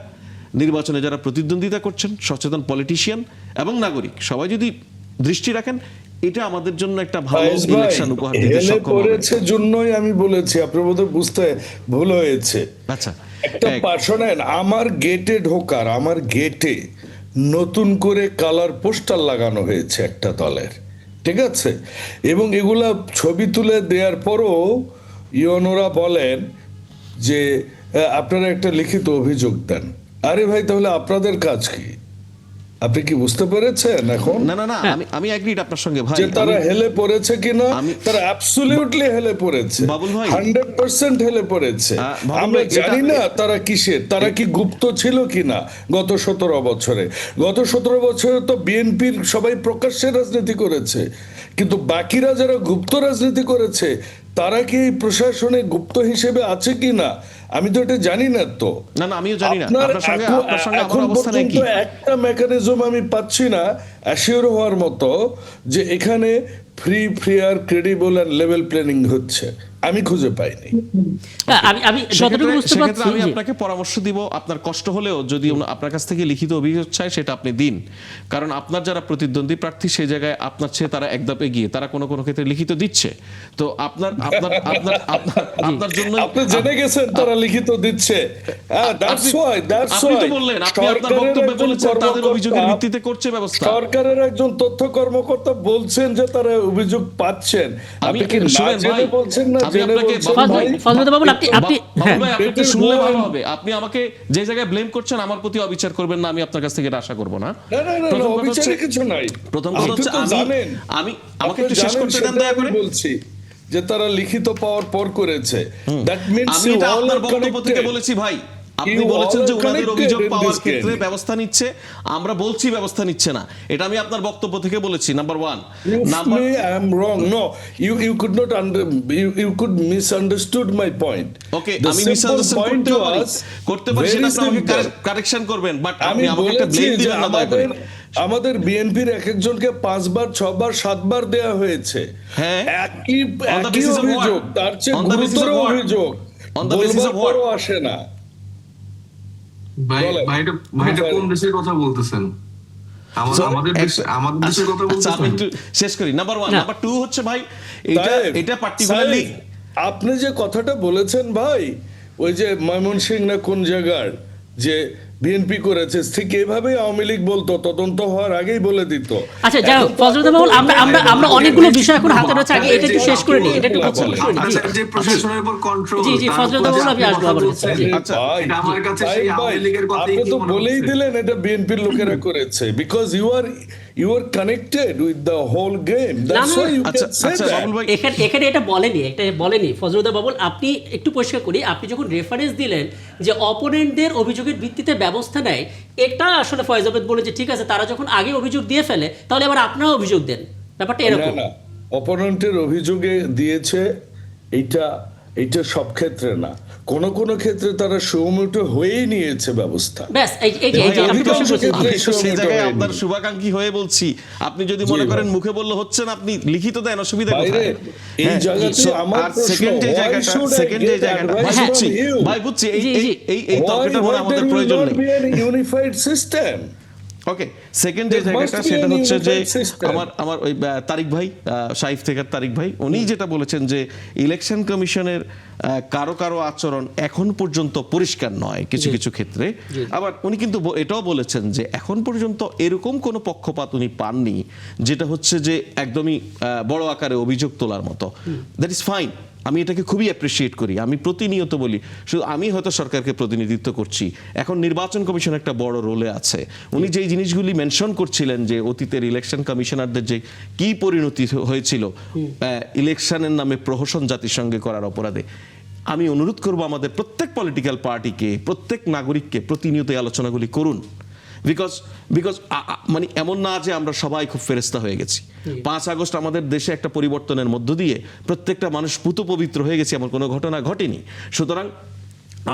নির্বাচনে যারা প্রতিদ্বন্দ্বিতা করছেন, সচেতন পলিটিশিয়ান এবং নাগরিক সবাই যদি দৃষ্টি রাখেন, এটা আমাদের জন্য একটা ভালো ইলেকশন উপহার দিতে সক্ষম হবে। জন্যই আমি বলেছি, আপনার বোধহয় বুঝতে ভুল হয়েছে। আচ্ছা, একটা শোনেন, আমার গেটে ঢোকার, আমার গেটে নতুন করে কালার পোস্টার লাগানো হয়েছে একটা দলের, ঠিক আছে? এবং এগুলা ছবি তুলে দেওয়ার পরও ইউনোরা বলেন যে আপনারা একটা লিখিত অভিযোগ দেন। আরে ভাই, তাহলে আপনাদের কাজ কি? আপনি কি বুঝতে পেরেছেন এখন? না না না, আমি এগ্রিড আপনার সঙ্গে ভাই, যে তারা হেলে পড়েছে কিনা, তারা অ্যাবসলিউটলি হেলে পড়েছে, বাবুল ভাই 100% হেলে পড়েছে। আমরা জানি না তারা কিসের, তারা কি গুপ্ত ছিল কিনা গত 17 বছরে। গত 17 বছরে তো বিএনপির সবাই প্রকাশ্যে রাজনীতি করেছে, কিন্তু বাকিরা যারা গুপ্ত রাজনীতি করেছে তারা কি এই প্রশাসনে গুপ্ত হিসেবে আছে কিনা আমি তো এটা জানি না তো। না না আমিও জানি না আপনার সঙ্গে এখন আমার অবস্থান পর্যন্ত একই। একটা মেকানিজম আমি পাচ্ছি না অ্যাসিওর হওয়ার মতো যে এখানে free fair credible and level planning হচ্ছে, আমি খুঁজে পাইনি। আমি যতটুকু বুঝতে সেক্ষেত্রে পারছি আমি জি। আপনাকে পরামর্শ দিব, আপনার কষ্ট হলেও যদি আপনার কাছ থেকে লিখিত অভিযোগ চায় সেটা আপনি দিন, কারণ আপনার যারা প্রতিদ্বন্দ্বী প্রার্থী সেই জায়গায় আপনার চেয়ে তারা এক ধাপ এগিয়ে, তারা কোনো কোনো ক্ষেত্রে লিখিত দিচ্ছে। তো আপনার আপনার আপনার আপনার আপনার জন্য আপনি জেনে গেছেন তারা লিখিত দিচ্ছে। হ্যাঁ, দ্যাটস ওয়াই আপনি তো বললেন, আপনি আপনার বক্তব্যে বলেছেন তাদের অভিযোগের ভিত্তিতে করছে ব্যবস্থা। সরকারের একজন তথ্য কর্মকর্তা বলছেন যে তারা অভিযোগ পাচ্ছেন। আপনি কি না শুনেন জেনে ভাই, বলছেন না আমি জেনে আপনাকে বলছেন ভাই? ফজলুদ্দিন বাবুল আপনি বাবুল হ্যাঁ ভাই, আপনি একটু পেটের শুনলে বই- ভালো হবে। আপনি আমাকে যে জায়গায় ব্লেম করছেন আমার প্রতি অবিচার করবেন না, আমি আপনার কাছ থেকে এটা আশা করব না। না না না, প্রথম কথা অবিচারে হচ্ছে- কিছু নাই। প্রথম কথা আপনি হচ্ছে তো জানেন, আমি আমাকে আপনি একটু শেষ জানেন করতে দেন সেটা দয়া আমি করে। বলছি যে তারা লিখিত পাওয়ার পর করেছে। দ্যাট মিন্স আমি এটা আপনার বক্তব্য থেকে বলেছি ভাই, আপনি বলেছেন যে ওনাদের অভিযোগ পাওয়ার ক্ষেত্রে ব্যবস্থা নিচ্ছে, আমরা বলছি ব্যবস্থা নিচ্ছে না, এটা আমি আপনার বক্তব্য থেকে বলেছি। Number one. Number I am wrong. No, you could not you could misunderstood my point. Okay, The আমি simple মিসআন্ডারস্ট্যান্ড point করতে পারি very সেটা আপনি আমাকে simple. কারেকশন করবেন, বাট আমি আপনি আমাকে একটা বলেছি ব্লেম যে দিবেন না দয়া করে। আমাদের বিএনপির এক একজনকে 5 বার 6 বার 7 বার দেয়া হয়েছে। হ্যাঁ। একই On the একই basis of what? অভিযোগ, তার চেয়ে On the basis of গুরুতর what? অভিযোগ On the basis বলবার of what? পরও আসে না। বলেন। ভাইটা কোন দেশের কথা বলতেছেন? আমাদের দেশের কথা আচ্ছা, আমি বলতেছেন? একটু শেষ করি। Number one. না। নাম্বার টু হচ্ছে ভাই, এটা সাহেব, এটা পার্টিকুলারলি সাহেব, আপনি যে কথাটা বলেছেন ভাই, ওই যে ময়মনসিংহ না কোন জায়গার যে বিএনপি করেছে, ঠিক এইভাবেই আওয়ামী লীগ বলতো, তদন্ত হওয়ার আগেই বলে দিত। আচ্ছা যাই হোক ফজলুদ্দিন বাবুল আমরা অনেকগুলো বিষয় এখন হাতে রয়েছে, আগে এটা একটু শেষ করে নিই, এটা একটু বক্তব্য শুনি। জি। আচ্ছা, যে প্রশাসনের উপর কন্ট্রোল, জি, জি, ফজলুদ্দিন বাবুল, আমি আসবো আবার কাছে। জি। আচ্ছা, ভাই, এটা আমার কাছে ভাই, সেই আওয়ামী লীগের কথাই আপনি কি তো মনে বলেই হচ্ছে? দিলেন এটা বিএনপির লোকেরা করেছে, because you are connected with the whole game, that's না, হোয়াই ইউ আচ্ছা ক্যান সে আচ্ছা দ্যাট। বাবুল ভাই, এখানে এটা বলেনি ফজলুদ্দিন বাবুল। আপনি একটু পরিষ্কার করি, আপনি যখন রেফারেন্স দিলেন যে অপোনেন্টদের অভিযোগের ভিত্তিতে ব্যবস্থা নেয়, এটা আসলে ফয়েজ আহমেদ বলে যে ঠিক আছে তারা যখন আগে অভিযোগ দিয়ে ফেলে তাহলে আবার আপনারা অভিযোগ দেন, ব্যাপারটা না এরকম। না, অপোনেন্টের অভিযোগে দিয়েছে, এইটা সব ক্ষেত্রে না, কোন কোন ক্ষেত্রে তারা সুমোটো হয়েই নিয়েছে ব্যবস্থা। ব্যাস এই যে আপনি প্রশ্ন করছেন। আমি তো সেই জায়গায় হয়নি। আপনার শুভাকাঙ্ক্ষী হয়ে বলছি, আপনি যদি মনে জি, করেন ভাই। মুখে বললে হচ্ছে না, আপনি লিখিত দেন, অসুবিধা বাইরে কোথায়? এই হ্যাঁ, জায়গাতে so, আমার আর প্রশ্ন, সেকেন্ড যে why জায়গাটা, should I সেকেন্ড যে get জায়গাটা, advice ভাই from বুঝছি, you? ভাই বুঝছি, জি, জি। এই তর্কটা মনে আমাদের there will প্রয়োজন not নেই। be an unified system? Okay, second যে There জায়গাটা must be সেটা an হচ্ছে যে unified system. আমার ওই তারিক ভাই, শাইফ থেকে তারিক ভাই, উনি যেটা বলেছেন যে ইলেকশন কমিশনের কারো কারো আচরণ এখন পর্যন্ত পরিষ্কার নয় কিছু কিছু ক্ষেত্রে। আবার উনি কিন্তু এটাও বলেছেন যে এখন পর্যন্ত এরকম কোনো পক্ষপাত উনি পাননি যেটা হচ্ছে যে একদমই বড় আকারে অভিযোগ তোলার মতো। দ্যাট ইজ ফাইন, আমি এটাকে খুবই অ্যাপ্রিসিয়েট করি। আমি প্রতিনিয়ত বলি, শুধু আমি হয়তো সরকারকে প্রতিনিধিত্ব করছি, এখন নির্বাচন কমিশন একটা বড় রোলে আছে। উনি যেই জিনিসগুলি মেনশন করছিলেন যে অতীতের ইলেকশন কমিশনারদের যে কি পরিণতি হয়েছিল ইলেকশনের নামে প্রহসন জাতিসংঘে করার অপরাধে, আমি অনুরোধ করব আমাদের প্রত্যেক পলিটিক্যাল পার্টিকে, প্রত্যেক নাগরিককে প্রতিনিয়ত এই আলোচনাগুলি করুন। বিকজ মানে এমন না যে আমরা সবাই খুব ফেরেস্তা হয়ে গেছি। 5 আগস্ট আমাদের দেশে একটা পরিবর্তনের মধ্য দিয়ে প্রত্যেকটা মানুষ পুত পবিত্র হয়ে গেছে, এমন কোনো ঘটনা ঘটেনি। সুতরাং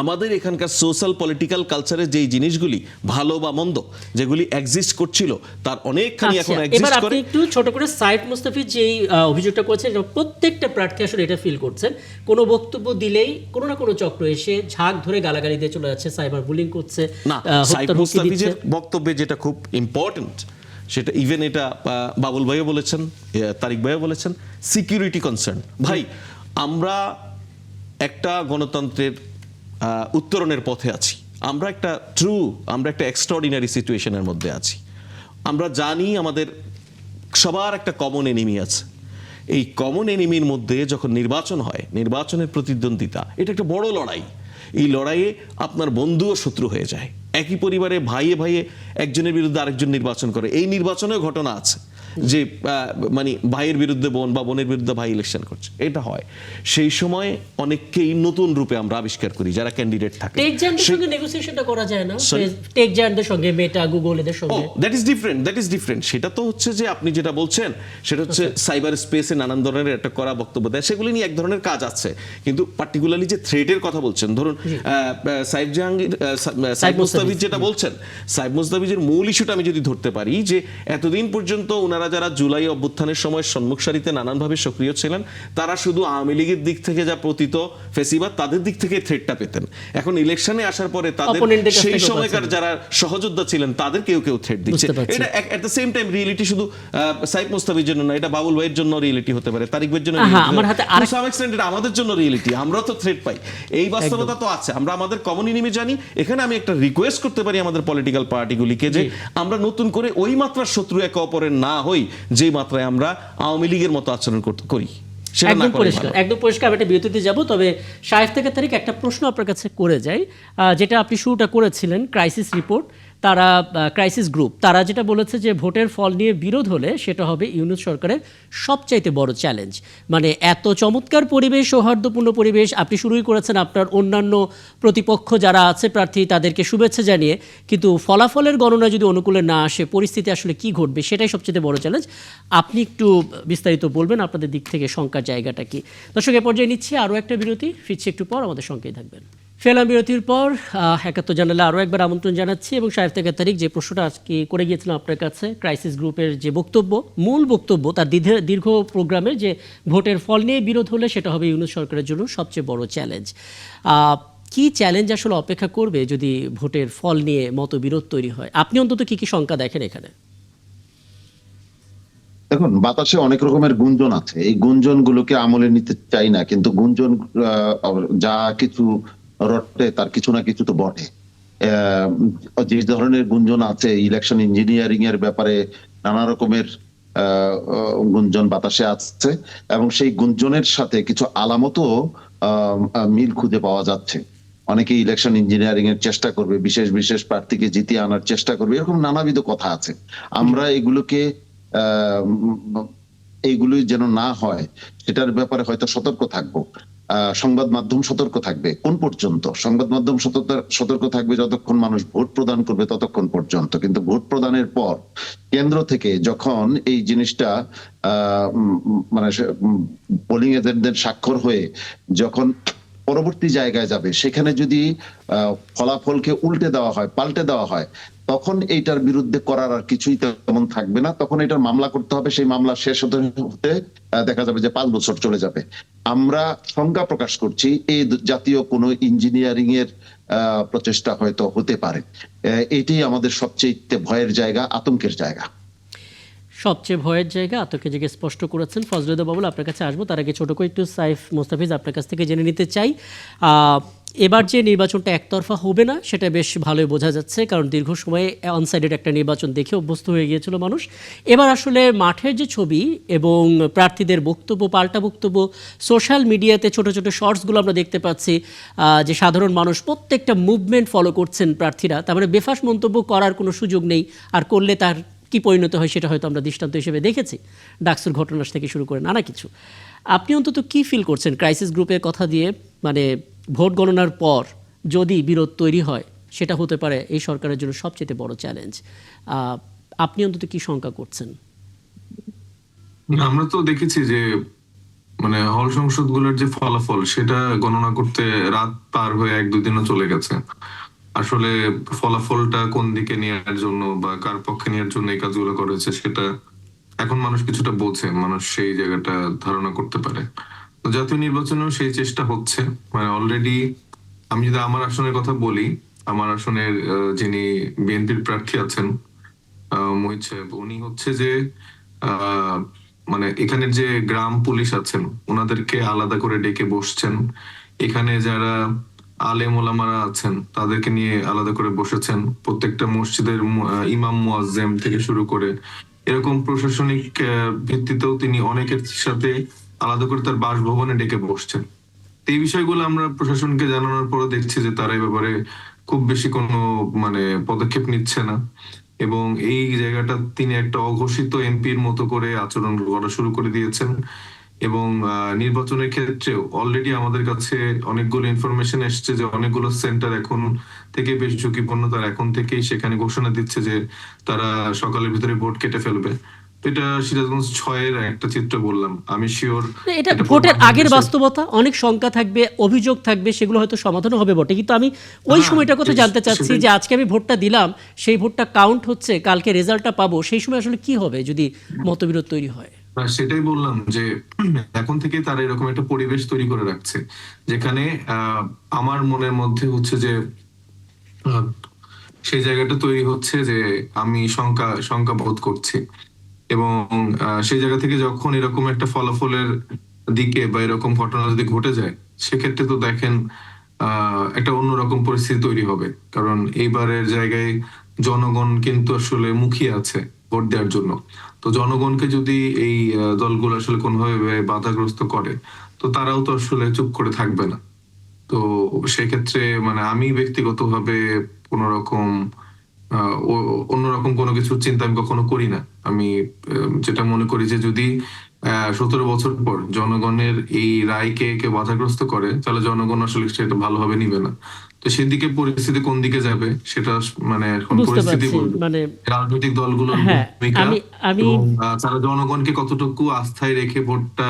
আমাদের এখানকার সোশ্যাল পলিটিক্যাল কালচারে যেই জিনিসগুলি ভালো বা মন্দ যেগুলি এক্সিস্ট করছিল তার অনেকখানি এখন আচ্ছা, এবার এক্সিস্ট আপনি করে। একটু ছোট করে সাইদ মুস্তাফিজ যেই অভিযোগটা করেছেন, এটা প্রত্যেকটা প্রার্থী আসলে এটা ফিল করছেন, কোনো বক্তব্য দিলেই কোনো না কোনো চক্র এসে ঝাঁক ধরে গালাগালি দিয়ে চলে যাচ্ছে, সাইবার বুলিং করছে, না, সাইদ হত্যার হুমকি দিচ্ছে। মুস্তাফিজের বক্তব্যে যেটা খুব ইম্পর্টেন্ট, সেটা ইভেন এটা বাবুল ভাইও বলেছেন, তারিক ভাইও বলেছেন, সিকিউরিটি কনসার্ন। ভাই, আমরা একটা গণতন্ত্রের উত্তরণের পথে আছি, আমরা একটা এক্সট্রাঅর্ডিনারি সিচুয়েশনের মধ্যে আছি। আমরা জানি আমাদের সবার একটা কমন এনিমি আছে। এই কমন এনিমির মধ্যে যখন নির্বাচন হয়, নির্বাচনের প্রতিদ্বন্দ্বিতা, এটা একটা বড় লড়াই। এই লড়াইয়ে আপনার বন্ধু ও শত্রু হয়ে যায়। একই পরিবারে ভাইয়ে ভাইয়ে একজনের বিরুদ্ধে আরেকজন নির্বাচন করে, এই নির্বাচনেও ঘটনা আছে। যে মানে ভাইয়ের বিরুদ্ধে বোন বা বোনের বিরুদ্ধে ভাই ইলেকশন করছে, এটা হয়। সেই সময় অনেককেই নতুন রূপে আমরা আবিষ্কার করি যারা ক্যান্ডিডেট থাকে। টেক জায়ান্টদের সঙ্গে নেগোসিয়েশনটা করা যায় না? টেক জায়ান্টদের সঙ্গে, মেটা, গুগল এদের সঙ্গে। That is different. সেটা তো হচ্ছে যে আপনি যেটা বলছেন সেটা হচ্ছে সাইবার স্পেসে নানান ধরনের একটা করা বক্তব্য দেয়, সেগুলি নিয়ে এক ধরনের কাজ আছে। কিন্তু পার্টিকুলারলি যে থ্রেটের কথা বলছেন, ধরুন সাইফ মুস্তাফিজ যেটা বলছেন, সাইফ মুস্তাফিজের মূল ইস্যুটা আমি যদি ধরতে পারি যে এতদিন পর্যন্ত ওনারা যারা জুলাই অভ্যুত্থানের সময় সম্মুখ সারিতে নানানভাবে সক্রিয় ছিলেন, তারা শুধু আওয়ামী লীগের দিক থেকে যা প্রতীত ফেসিবাদ তাদের দিক থেকে থ্রেটটা পেতেন। এখন ইলেকশনে আসার পরে তাদের Opponent-দের কাছ সেই থেকেও সময়কার যারা সহযোদ্ধা ছিলেন তাদের কেউ কেউ থ্রেট দিচ্ছে। বুঝতে পারছি। এটা at the same time reality শুধু সাইফ মুস্তাফিজের জন্য না, এটা বাবুল ভাইয়ের জন্য রিয়েলিটি হতে পারে, তারিক ভাইয়ের জন্য আমার হাতে আরেক- সাম এক্সটেন্ট এটা আমাদের জন্য রিয়েলিটি। আমরা তো থ্রেট পাই, এই বাস্তবতা তো আছে। আমরা আমাদের কমন এনিমি জানি। এখানে আমি একটা রিকোয়েস্ট করতে পারি আমাদের পলিটিক্যাল পার্টিগুলিকে যে আমরা নতুন করে ওই মাত্রার শত্রু একে অপরের না হই যে মাত্রায় আমরা আওয়ামী লীগের মতো আচরণ করি। সেটা না একদম করাই পরিষ্কার, ভালো। একদম পরিষ্কার। আমি একটা বিরতিতে যাব, তবে শায়েখ থেকে তারিক একটা প্রশ্ন আপনার কাছে করে যাই, যেটা আপনি শুরুটা করেছিলেন। ক্রাইসিস রিপোর্ট, তারা ক্রাইসিস গ্রুপ, তারা যেটা বলেছে যে ভোটের ফল নিয়ে বিরোধ হলে সেটা হবে ইউনূস সরকারের সবচাইতে বড় চ্যালেঞ্জ। মানে এত চমৎকার পরিবেশ, সৌহার্দ্যপূর্ণ পরিবেশ, আপনি শুরুই করেছেন আপনার অন্যান্য প্রতিপক্ষ যারা আছে প্রার্থী তাদেরকে শুভেচ্ছা জানিয়ে, কিন্তু ফলাফলের গণনা যদি অনুকূলে না আসে, পরিস্থিতি আসলে কি ঘটবে সেটাই সবচেয়ে বড় চ্যালেঞ্জ। আপনি একটু বিস্তারিত বলবেন আপনাদের দিক থেকে শঙ্কার জায়গাটা কি? দর্শক, এ পর্যায়ে নিচ্ছি আরও একটা বিরতি, ফিরছি একটু পর, আমাদের সঙ্গেই থাকবেন। ফেলাম বিরতির পর ৭১ জানালে আরও একবার আমন্ত্রণ জানাচ্ছি এবং শায়েখ থেকে তারিক যে প্রশ্নটা আজকে করে গিয়েছিলাম আপনার কাছে, ক্রাইসিস গ্রুপের যে বক্তব্য, মূল বক্তব্য তার দীর্ঘ প্রোগ্রামের, যে ভোটের ফল নিয়ে বিরোধ হলে সেটা হবে ইউনূস সরকারের জন্য সবচেয়ে বড় চ্যালেঞ্জ। কি চ্যালেঞ্জ আসলে অপেক্ষা করবে যদি ভোটের ফল নিয়ে মতবিরোধ তৈরি হয়? আপনি অন্তত কি কি শঙ্কা দেখেন এখানে? দেখুন, বাতাসে অনেক রকমের গুঞ্জন আছে, এই গুঞ্জনগুলোকে আমলে নিতে চাই না, কিন্তু গুঞ্জন যা কিছু রটে তার কিছু না কিছু তো বটে। যে ধরনের গুঞ্জন আছে ইলেকশন ইঞ্জিনিয়ারিং এর ব্যাপারে, নানা রকমের গুঞ্জন বাতাসে আছে, এবং সেই গুঞ্জনের সাথে কিছু আলামতও মিল খুঁজে পাওয়া যাচ্ছে। অনেকে ইলেকশন ইঞ্জিনিয়ারিং এর চেষ্টা করবে, বিশেষ বিশেষ প্রার্থীকে জিতিয়ে আনার চেষ্টা করবে, এরকম নানাবিধ কথা আছে। আমরা এইগুলি যেন না হয় সেটার ব্যাপারে হয়তো সতর্ক থাকবো। সংবাদ মাধ্যম সতর্ক থাকবে। কোন পর্যন্ত? সংবাদ মাধ্যম সতর্ক থাকবে যতক্ষণ মানুষ ভোট প্রদান করবে ততক্ষণ পর্যন্ত, কিন্তু ভোট প্রদানের পর কেন্দ্র থেকে যখন এই জিনিসটা মানে পোলিং এজেন্টদের স্বাক্ষর হয়ে যখন পরবর্তী জায়গায় যাবে, সেখানে যদি ফলাফলকে উল্টে দেওয়া হয়, পাল্টে দেওয়া হয়, তখন এইটার বিরুদ্ধে করার আর কিছুই তেমন থাকবে না। তখন এটার মামলা করতে হবে, সেই মামলা শেষ হতে হতে দেখা যাবে যে 5 বছর চলে যাবে। আমরা শঙ্কা প্রকাশ করছি এই জাতীয় কোনো ইঞ্জিনিয়ারিং এর প্রচেষ্টা হয়তো হতে পারে। এটাই আমাদের সবচেয়ে ভয়ের জায়গা, আতঙ্কের জায়গা। সবচেয়ে ভয়ের জায়গা, আতঙ্কের জায়গা স্পষ্ট করেছেন। ফজলুদ্দিন বাবুল, আপনার কাছে আসবো, তার আগে ছোট করে একটু সাইফ মুস্তাফিজ আপনার কাছ থেকে জেনে নিতে চাই। এবার যে নির্বাচনটা একতরফা হবে না সেটা বেশ ভালোই বোঝা যাচ্ছে, কারণ দীর্ঘ সময়ে অনসাইডেড একটা নির্বাচন দেখে অভ্যস্ত হয়ে গিয়েছিল মানুষ। এবার আসলে মাঠের যে ছবি এবং প্রার্থীদের বক্তব্য, পাল্টা বক্তব্য, সোশ্যাল মিডিয়াতে ছোট ছোট শর্টসগুলো আমরা দেখতে পাচ্ছি, যে সাধারণ মানুষ প্রত্যেকটা মুভমেন্ট ফলো করছেন প্রার্থীরা, তার মানে বেফাস মন্তব্য করার কোনো সুযোগ নেই, আর করলে তার কি পরিণত হয় সেটা হয়তো আমরা দৃষ্টান্ত হিসেবে দেখেছি, ডাকসুর ঘটনা থেকে শুরু করে নানা কিছু। আপনি অন্তত কি ফিল করছেন ক্রাইসিস গ্রুপের কথা দিয়ে? মানে ভোট গণনার পর যদি বিরোধ তৈরি হয় সেটা হতে পারে এই সরকারের জন্য সবচেয়ে বড় চ্যালেঞ্জ। আপনি অন্তত কি শঙ্কা করছেন? আমরা তো দেখেছি যে মানে হল সংসদগুলোর যে ফলাফল সেটা গণনা করতে রাত পার হয়ে 1-2 দিনও চলে গেছে। আসলে ফলাফলটা কোন দিকে নেওয়ার জন্য বা কার পক্ষে নেওয়ার জন্য এই কাজগুলো করেছে সেটা এখন মানুষ কিছুটা বোঝে, মানুষ সেই জায়গাটা ধারণা করতে পারে। তো জাতীয় নির্বাচনেও সেই চেষ্টা হচ্ছে। মানে অলরেডি আমি যদি আমার আসনের কথা বলি, আমার আসনের যিনি বিএনপির প্রার্থী আছেন মোহিত সাহেব, উনি হচ্ছে যে মানে এখানে যে গ্রাম পুলিশ আছেন ওনাদেরকে আলাদা করে ডেকে বসছেন, এখানে যারা আলেম ওলামারা আছেন তাদেরকে নিয়ে আলাদা করে বসেছেন, প্রত্যেকটা মসজিদের ইমাম মুয়াজ্জেম থেকে শুরু করে এরকম প্রশাসনিক ভিত্তিতেও তিনি অনেকের সাথে আলাদা করে তার বাসভবনে ডেকে বসছেন। এই বিষয়গুলো আমরা প্রশাসনকে জানানোর পরে দেখছি যে তারা এই ব্যাপারে খুব বেশি কোনো মানে পদক্ষেপ নিচ্ছে না। এবং এই জায়গাটা তিনি একটা অঘোষিত এমপির মতো করে আচরণ করা শুরু করে দিয়েছেন। এবং নির্বাচনের ক্ষেত্রেও অলরেডি আমাদের কাছে অনেকগুলো ইনফরমেশন এসছে যে অনেকগুলো সেন্টার এখন থেকে বেশ ঝুঁকিপূর্ণ, তারা এখন থেকেই সেখানে ঘোষণা দিচ্ছে যে তারা সকালের ভিতরে ভোট কেটে ফেলবে। তো এটা সিরাজগঞ্জ 6-এর একটা চিত্র বললাম, আমি শিওর না, এটা ভোটের আগের বাস্তবতা, অনেক শঙ্কা থাকবে, অভিযোগ থাকবে, সেগুলো হয়তো সমাধান হবে বটে, কিন্তু আমি ওই হ্যাঁ, সময়টার কথা জানতে চাচ্ছি সেটাই। যে আজকে আমি ভোটটা দিলাম, সেই ভোটটা কাউন্ট হচ্ছে, কালকে রেজাল্টটা পাবো, সেই সময় আসলে কি হবে যদি মতবিরোধ তৈরি হয়? সেটাই বললাম যে এখন থেকে তারা এরকম একটা পরিবেশ তৈরি করে রাখছে যেখানে আমার মনের মধ্যে হচ্ছে যে আহ, সেই জায়গাটা তৈরি হচ্ছে যে আমি শঙ্কা বোধ করছি। এবং সেই জায়গা থেকে যখন এরকম একটা ফলাফলের দিকে বা এরকম ঘটনা যদি ঘটে যায়, সেক্ষেত্রে তো দেখেন একটা অন্যরকম পরিস্থিতি তৈরি হবে। কারণ এইবারের জায়গায় জনগণ কিন্তু আসলে মুখিয়ে আছে ভোট দেওয়ার জন্য। তো জনগণকে যদি এই দলগুলো আসলে কোনোভাবে বাধাগ্রস্ত করে, তো তারাও তো আসলে চুপ করে থাকবে না। তো সেক্ষেত্রে মানে আমি ব্যক্তিগতভাবে কোনো রকম অন্যরকম কোনো কিছুর চিন্তা আমি কখনো করি না। আমি যেটা মনে করি যে যদি 17 বছর পর জনগণের এই রায়কে কেউ বাধাগ্রস্ত করে, তাহলে জনগণ আসলে সেটা ভালোভাবে নিবে না। তো সেদিকে পরিস্থিতি কোন দিকে যাবে সেটা মানে এখন বুঝতে পরিস্থিতি পারছি, বলবে। মানে রাজনৈতিক দলগুলোর হ্যাঁ, ভূমিকা আমি এবং তারা জনগণকে কতটুকু আস্থায় রেখে ভোটটা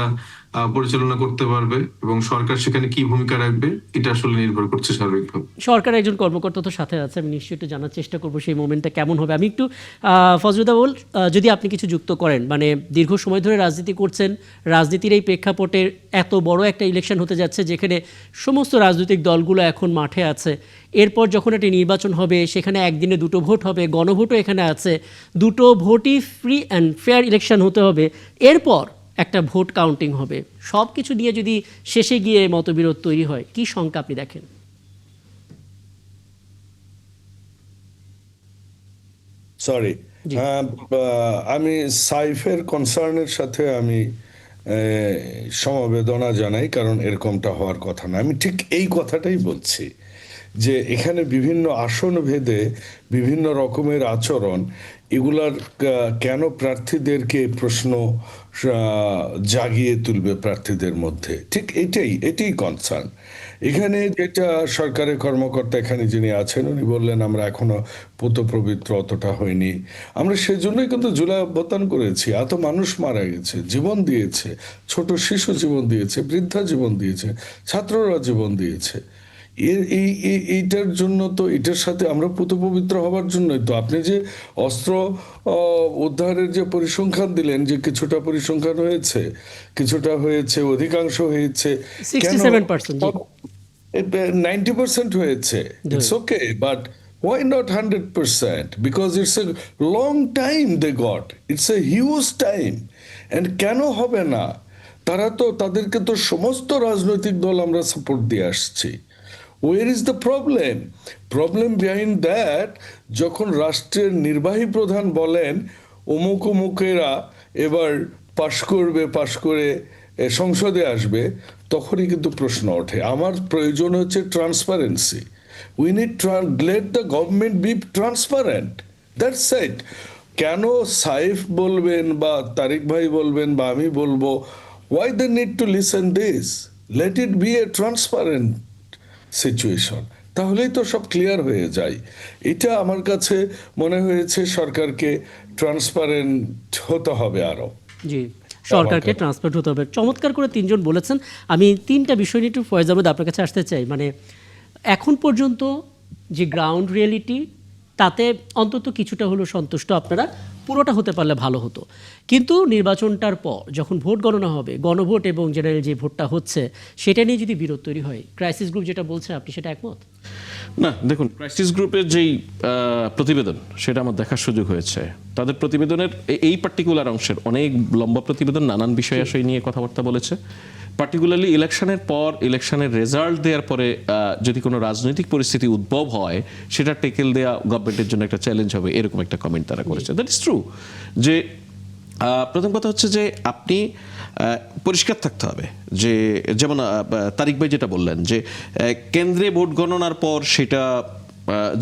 পরিচালনা করতে পারবে এবং সরকার সেখানে কি ভূমিকা রাখবে, এটা আসলে নির্ভর করছে সার্বিকভাবে। সরকারের একজন কর্মকর্তা তো সাথে আছে, আমি নিশ্চয়ই একটু জানার চেষ্টা করবো সেই মোমেন্টটা কেমন হবে। আমি একটু ফজলুদ্দা বল, যদি আপনি কিছু যুক্ত করেন, মানে দীর্ঘ সময় ধরে রাজনীতি করছেন, রাজনীতির এই প্রেক্ষাপটে এত বড় একটা ইলেকশন হতে যাচ্ছে যেখানে সমস্ত রাজনৈতিক দলগুলো এখন মাঠে আছে, এরপর যখন একটি নির্বাচন হবে সেখানে একদিনে দুটো ভোট হবে, গণভোটও এখানে আছে, দুটো ভোটই ফ্রি অ্যান্ড ফেয়ার ইলেকশন হতে হবে, এরপর একটা ভোট কাউন্টিং হবে, সব কিছু নিয়ে যদি শেষে গিয়ে মতবিরোধ তৈরি হয়, কি শঙ্কা আপনি দেখেন? সরি, জি। আমি সাইফের কনসার্নের সাথে আমি সমবেদনা জানাই, কারণ এরকমটা হওয়ার কথা না। আমি ঠিক এই কথাটাই বলছি যে এখানে বিভিন্ন আসন ভেদে বিভিন্ন রকমের আচরণ, এগুলার কেন প্রার্থীদেরকে প্রশ্ন জাগিয়ে তুলবে প্রার্থীদের মধ্যে, ঠিক এটাই কনসার্ন এখানে। যেটা সরকারের কর্মকর্তা এখানে যিনি আছেন উনি বললেন আমরা এখনো পবিত্র অতটা হয়নি। আমরা সেজন্যই কিন্তু জুলাই অভ্যুত্থান করেছি, এত মানুষ মারা গেছে, জীবন দিয়েছে, ছোট শিশু জীবন দিয়েছে, বৃদ্ধা জীবন দিয়েছে, ছাত্ররা জীবন দিয়েছে। এইটার জন্য তো, এটার সাথে আমরা পবিত্র হবার জন্যই তো। আপনি যে অস্ত্র উদ্ধারের যে পরিসংখ্যান দিলেন, যে কিছুটা পরিসংখ্যান হয়েছে, কিছুটা হয়েছে, অধিকাংশ হয়েছে, 67%, জি। 90% হয়েছে, it's okay, but why not 100%? Because it's a long time they got, it's a huge time. And কেন হবে না? তাদেরকে তো সমস্ত রাজনৈতিক দল আমরা সাপোর্ট দিয়ে আসছি। Where is the problem? Problem behind that, যখন রাষ্ট্রের নির্বাহী প্রধান বলেন অমুক অমুকেরা এবার পাশ করে সংসদে আসবে, তখনই কিন্তু প্রশ্ন ওঠে। আমার প্রয়োজন হচ্ছে transparency. We need let the government be transparent, that's it. কেন সাইফ বলবেন বা তারিক ভাই বলবেন বা আমি বলবো, why they need to listen this? Let it be a transparent situation, তাহলেই তো সব ক্লিয়ার হয়ে যায়। এটা আমার কাছে মনে হয়েছে সরকারকে ট্রান্সপারেন্ট হতে হবে আরো। জি, সরকারকে ট্রান্সপারেন্ট হতে হবে। চমৎকার করে তিনজন বলেছেন। আমি তিনটা বিষয় নিয়ে একটু ফয়েজ আহমেদ আপনার কাছে আসতে চাই। মানে এখন পর্যন্ত যে গ্রাউন্ড রিয়েলিটি, তাতে অন্তত কিছুটা হলেও সন্তুষ্ট আপনারা, পুরোটা হতে পারলে ভালো হতো। কিন্তু নির্বাচনটার পর যখন ভোট গণনা হবে, গণভোট এবং জেনারেল যে ভোটটা হচ্ছে, সেটা নিয়ে যদি বিরোধ তৈরি হয়, ক্রাইসিস গ্রুপ যেটা বলছে, আপনি সেটা একমত? না, দেখুন, ক্রাইসিস গ্রুপের যেই প্রতিবেদন সেটা আমার দেখার সুযোগ হয়েছে। তাদের প্রতিবেদনের এই পার্টিকুলার অংশের অনেক লম্বা প্রতিবেদন, নানান বিষয় আশয় নিয়ে কথাবার্তা বলেছে। পার্টিকুলারলি ইলেকশনের পর, ইলেকশনের রেজাল্ট দেওয়ার পরে যদি কোনো রাজনৈতিক পরিস্থিতি উদ্ভব হয়, সেটা টেকেল দেওয়া গভর্নমেন্টের জন্য একটা চ্যালেঞ্জ হবে, এরকম একটা কমেন্ট তারা করেছে। That is true. যে প্রথম কথা হচ্ছে যে আপনি পরিষ্কার থাকতে হবে যে, যেমন তারিক ভাই যেটা বললেন যে কেন্দ্রে ভোট গণনার পর সেটা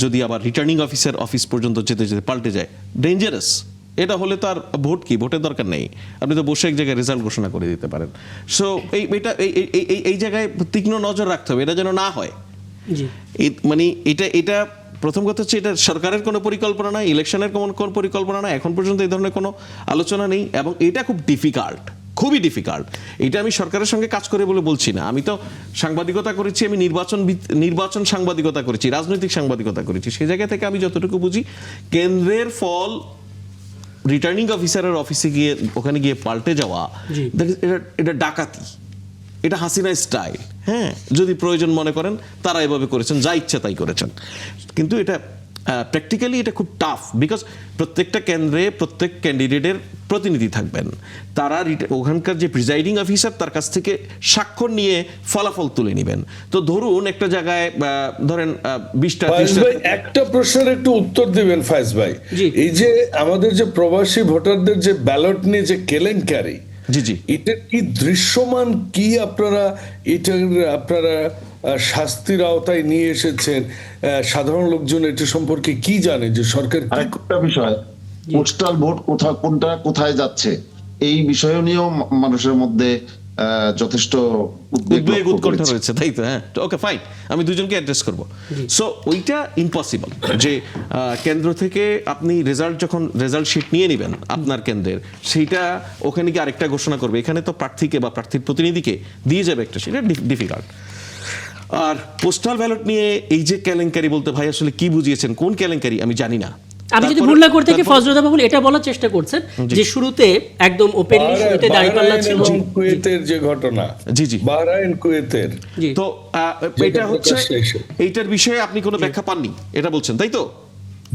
যদি আবার রিটার্নিং অফিসার অফিস পর্যন্ত যেতে যেতে পাল্টে যায়, ডেঞ্জারাস। এটা হলে তো আর ভোট কি, ভোটের দরকার নেই, আপনি তো বসে এক জায়গায় রেজাল্ট ঘোষণা করে দিতে পারেন। সো এই জায়গায় তীক্ষ্ণ নজর রাখতে হবে, এটা যেন না হয়। জি, মানে এটা প্রথম কথা হচ্ছে এটা সরকারের কোনো পরিকল্পনা নাই, ইলেকশনের কোনো পরিকল্পনা নাই, এখন পর্যন্ত এই ধরনের কোনো আলোচনা নেই, এবং এটা খুব ডিফিকাল্ট, খুবই ডিফিকাল্ট। এটা আমি সরকারের সঙ্গে কাজ করে বলে বলছি না, আমি তো সাংবাদিকতা করেছি, আমি নির্বাচন সাংবাদিকতা করেছি, রাজনৈতিক সাংবাদিকতা করেছি। সেই জায়গা থেকে আমি যতটুকু বুঝি, কেন্দ্রের ফল রিটার্নিং অফিসারের অফিসে গিয়ে ওখানে গিয়ে পাল্টে যাওয়া, জি। এটা ডাকাতি, এটা হাসিনা স্টাইল। হ্যাঁ, যদি প্রয়োজন মনে করেন তারা এভাবে করেছেন, যা ইচ্ছা তাই করেছেন, কিন্তু এটা প্র্যাকটিক্যালি এটা খুব টাফ, বিকজ প্রত্যেকটা কেন্দ্রে প্রত্যেক ক্যান্ডিডেটের প্রতিনিধি থাকবেন, তারা ওখানকার যে প্রিজাইডিং অফিসার তার কাছ থেকে স্বাক্ষর নিয়ে ফলাফল তুলে নেবেন। তো ধরুন একটা জায়গায় ধরেন 20টা ফায়েজ ভাই, একটা প্রশ্নের একটু উত্তর দিবেন ফায়েজ ভাই। জি। এই যে আমাদের যে প্রবাসী ভোটারদের যে ব্যালট নিয়ে যে কেলেঙ্কারি, জি জি এটা কি দৃশ্যমান, কি আপনারা শাস্তির আওতায় নিয়ে এসেছেন? সাধারণ লোকজন এটা সম্পর্কে কি জানে, যে সরকার কি আরেকটা বিষয়, পোস্টাল ভোট কোনটা কোথায় যাচ্ছে, এই বিষয় নিয়েও মানুষের মধ্যে যথেষ্ট উদ্বেগ উদ্বেগ লক্ষ্য উৎকণ্ঠা করেছি। রয়েছে, তাই তো? হ্যাঁ, ওকে ফাইন, আমি দুজনকে অ্যাড্রেস করব। সো ওইটা ইম্পসিবল যে কেন্দ্র থেকে আপনি যখন রেজাল্ট শিট নিয়ে নেবেন আপনার কেন্দ্রের, সেইটা ওখানে কি আরেকটা ঘোষণা করবে, এখানে তো প্রার্থীকে বা প্রার্থীর প্রতিনিধিকে দিয়ে যাবে একটা, সেটা ডিফিকাল্ট। আর পোস্টাল ব্যালট নিয়ে এই যে কেলেঙ্কারি বলতে, ভাই আসলে কি বুঝিয়েছেন, কোন কেলেঙ্কারি আমি জানি না। আমি যদি ভুল না করে থাকি, ফজলুদ্দিন বাবুল এটা বলার চেষ্টা করছেন যে শুরুতে একদম ওপেনলি শুরুতে দাঁড়িপাল্লা বাহরাইন ছিল। এবং কুয়েতের যে ঘটনা, জি জি বাহরাইন কুয়েতের, জি। তো এটা হচ্ছে, প্রকাশ্যে এসে। এইটার বিষয়ে আপনি কোনো ব্যাখ্যা পাননি এটা বলছেন, তাই তো?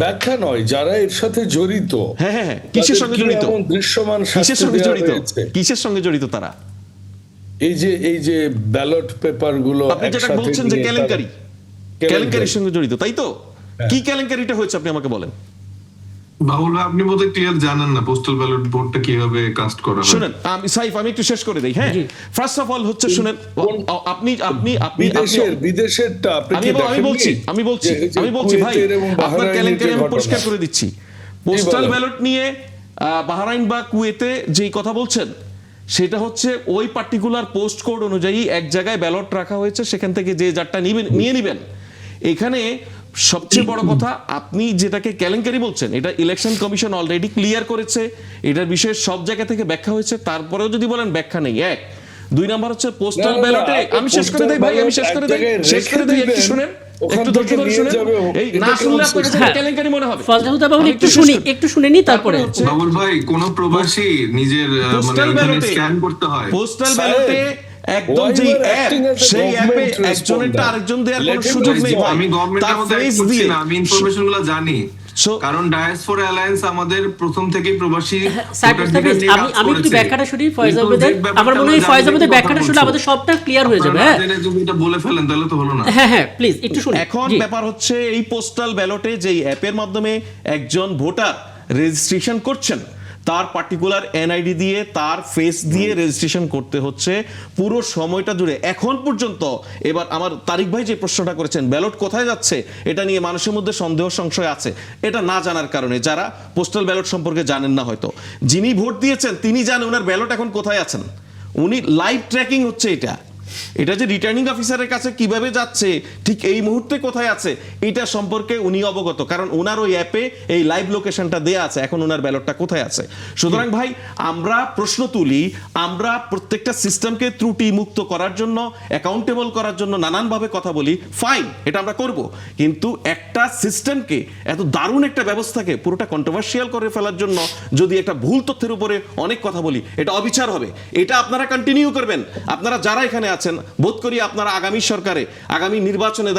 ব্যাখ্যা নয়, যারা এর সাথে জড়িত, হ্যাঁ হ্যাঁ হ্যাঁ, কিসের সঙ্গে তাদেরকে জড়িত, এমন দৃশ্যমান কিসের শাস্তি সঙ্গে দেওয়া জড়িত, হয়েছে। কিসের সঙ্গে জড়িত তারা? এই যে ব্যালট পেপার গুলো আপনি যেটা একসাথে বলছেন যে নিয়ে কেলেঙ্কারি, তারা- কেলেঙ্কারির সঙ্গে জড়িত, তাই তো? কি কেলেঙ্কারিটা হয়েছে আপনি আমাকে বলেন। বাবুল ভাই, আপনি বোধহয় ক্লিয়ার জানেন না পোস্টাল ব্যালট ভোটটা কিভাবে কাস্ট করা হয়। শুনেন, আমি একটু শেষ করে দেই। হ্যাঁ, ফার্স্ট অফ অল হচ্ছে শুনেন, আপনি বিদেশেরটা আপনি কি আমি বলছি ভাই, কুয়েতের এবং আপনার বাহরাইনের কেলেঙ্কারি যে আমি ঘটনা। পরিষ্কার করে দিচ্ছি। পোস্টাল বলেন। ব্যালট নিয়ে বাহরাইন বা কুয়েতে যেই কথা বলছেন, সেটা হচ্ছে ওই পার্টিকুলার পোস্ট কোড অনুযায়ী এক জায়গায় ব্যালট রাখা হয়েছে, সেখান থেকে যে যারটা নিয়ে নিবেন। এখানে সবচেয়ে বড় কথা, আপনি যেটাকে কেলেঙ্কারি বলছেন, এটা ইলেকশন কমিশন অলরেডি ক্লিয়ার করেছে, এটার বিষয়ে সব জায়গা থেকে ব্যাখ্যা হয়েছে। তারপরেও যদি বলেন ব্যাখ্যা নেই, এক। দুই নাম্বার হচ্ছে পোস্টাল না, না, ব্যালটে, আমি শেষ করে দেই ভাই, আমি শেষ করে দেই, একটু শুনেন, একটু ধৈর্য ধরে শুনেন। এই না শুনলে আপনার কাছে হ্যাঁ। কেলেঙ্কারি মনে হবে। ফজলুদ্দিন বাবুল আমি একটু শেষ শুনি, করি। একটু শুনে নি, তারপরে হচ্ছে বাবুল ভাই, কোন প্রবাসী নিজের পোস্টাল ব্যালটে স্ক্যান করতে হয়। পোস্টাল স্যার, ব্যালটে একদম why যে you are app, acting as a সেই অ্যাপে government একজনেরটা responder? আরেকজন দেওয়ার কোনো Let him সুযোগ নেই ভাই। আমি গভর্নমেন্টের তার মধ্যে ফেস করছি দিয়ে না, আমি ইনফরমেশন গুলো জানি। So- কারণ ডায়াসপোরা অ্যালায়েন্স আমাদের প্রথম থেকেই প্রবাসী সাইপ্রাস ভোটারদের নিয়ে কাজ আমি একটু করেছে। ব্যাখ্যাটা শুনি ফয়েজ কিন্তু আহমেদের। যে ব্যাপারটা আমার মনে হয় আমরা ফয়েজ জানি আহমেদের কথা ব্যাখ্যাটা শুনে বলছো। আমাদের সবটা ক্লিয়ার হয়ে যাবে। আপনারা হ্যাঁ না জেনে যদি এটা বলে ফেলেন তাহলে তো হলো না। হ্যাঁ প্লিজ একটু শুনি। এখন জি। ব্যাপার হচ্ছে, এই পোস্টাল ব্যালটে যেই অ্যাপের মাধ্যমে একজন ভোটার রেজিস্ট্রেশন করছেন, তার পার্টিকুলার এনআইডি দিয়ে, তার ফেস দিয়ে রেজিস্ট্রেশন করতে হচ্ছে পুরো সময়টা জুড়ে এখন পর্যন্ত। এবার আমার তারিক ভাই যে প্রশ্নটা করেছেন, ব্যালট কোথায় যাচ্ছে, এটা নিয়ে মানুষের মধ্যে সন্দেহ সংশয় আছে, এটা না জানার কারণে, যারা পোস্টাল ব্যালট সম্পর্কে জানেন না হয়তো, যিনি ভোট দিয়েছেন তিনি জানেন ওনার ব্যালট এখন কোথায় আছেন, উনি লাইভ ট্র্যাকিং হচ্ছে এটা যে রিটার্নিং অফিসারের কাছে কিভাবে যাচ্ছে, ঠিক এই মুহূর্তে কোথায় আছে, এটা সম্পর্কে উনি অবগত, কারণ ওনার ওই অ্যাপে এই লাইভ লোকেশনটা দেয়া আছে, এখন ওনার ব্যালটটা কোথায় আছে। সুতরাং ভাই, আমরা প্রশ্ন তুলি, আমরা প্রত্যেকটা সিস্টেমকে ত্রুটি মুক্ত করার জন্য, অ্যাকাউন্টেবল করার জন্য নানানভাবে কথা বলি, ফাইন, এটা আমরা করব, কিন্তু একটা সিস্টেমকে, এত দারুণ একটা ব্যবস্থাকে পুরোটা কন্ট্রোভার্সিয়াল করে ফেলার জন্য যদি একটা ভুল তথ্যের উপরে অনেক কথা বলি, এটা অবিচার হবে। এটা আপনারা কন্টিনিউ করবেন, আপনারা যারা এখানে আছেন, বোধ করি আপনারা আগামী সরকারে, আগামী নির্বাচনে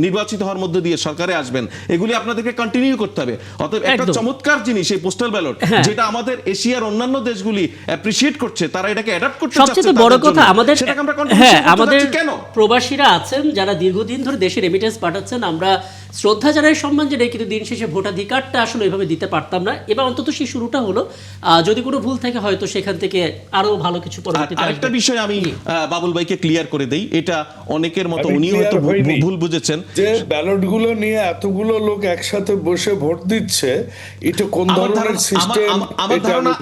নির্বাচিত হওয়ার মধ্যে দিয়ে সরকারে আসবেন, এগুলি আপনাদেরকে কন্টিনিউ করতে হবে। অতএব একটা একদম। চমৎকার জিনিস এই পোস্টাল ব্যালট, হ্যাঁ। যেটা আমাদের এশিয়ার অন্যান্য দেশগুলি অ্যাপ্রিশিয়েট করছে, তারা এটাকে অ্যাডাপ্ট করতে চাচ্ছে। সবচেয়ে বড় কথা আমাদের, সেটাকে আমরা হ্যাঁ কন্টিনিউ আমাদের কেন? প্রবাসীরা আছেন যারা দীর্ঘদিন ধরে দেশে রেমিটেন্স পাঠাচ্ছেন, আমরা শ্রদ্ধা জানাই, সম্মান জানাই, কিন্তু দিন শেষে ভোটাধিকারটা আসলে এভাবে দিতে পারতাম না। এবার অন্তত সেই শুরুটা হলো, যদি কোনো ভুল থাকে হয়তো সেখান থেকে আরো ভালো কিছু পরবর্তীতে আরেকটা আসবে। বিষয় আমি বাবুল ভাইকে ক্লিয়ার করে দেই, এটা অনেকের মতো আমি উনি clear হয়তো হইনি। ভুল বুঝেছেন। যে ব্যালট গুলো নিয়ে এতগুলো লোক একসাথে বসে ভোট দিচ্ছে, এটা কোন আমার ধরনের ধারণা- সিস্টেম?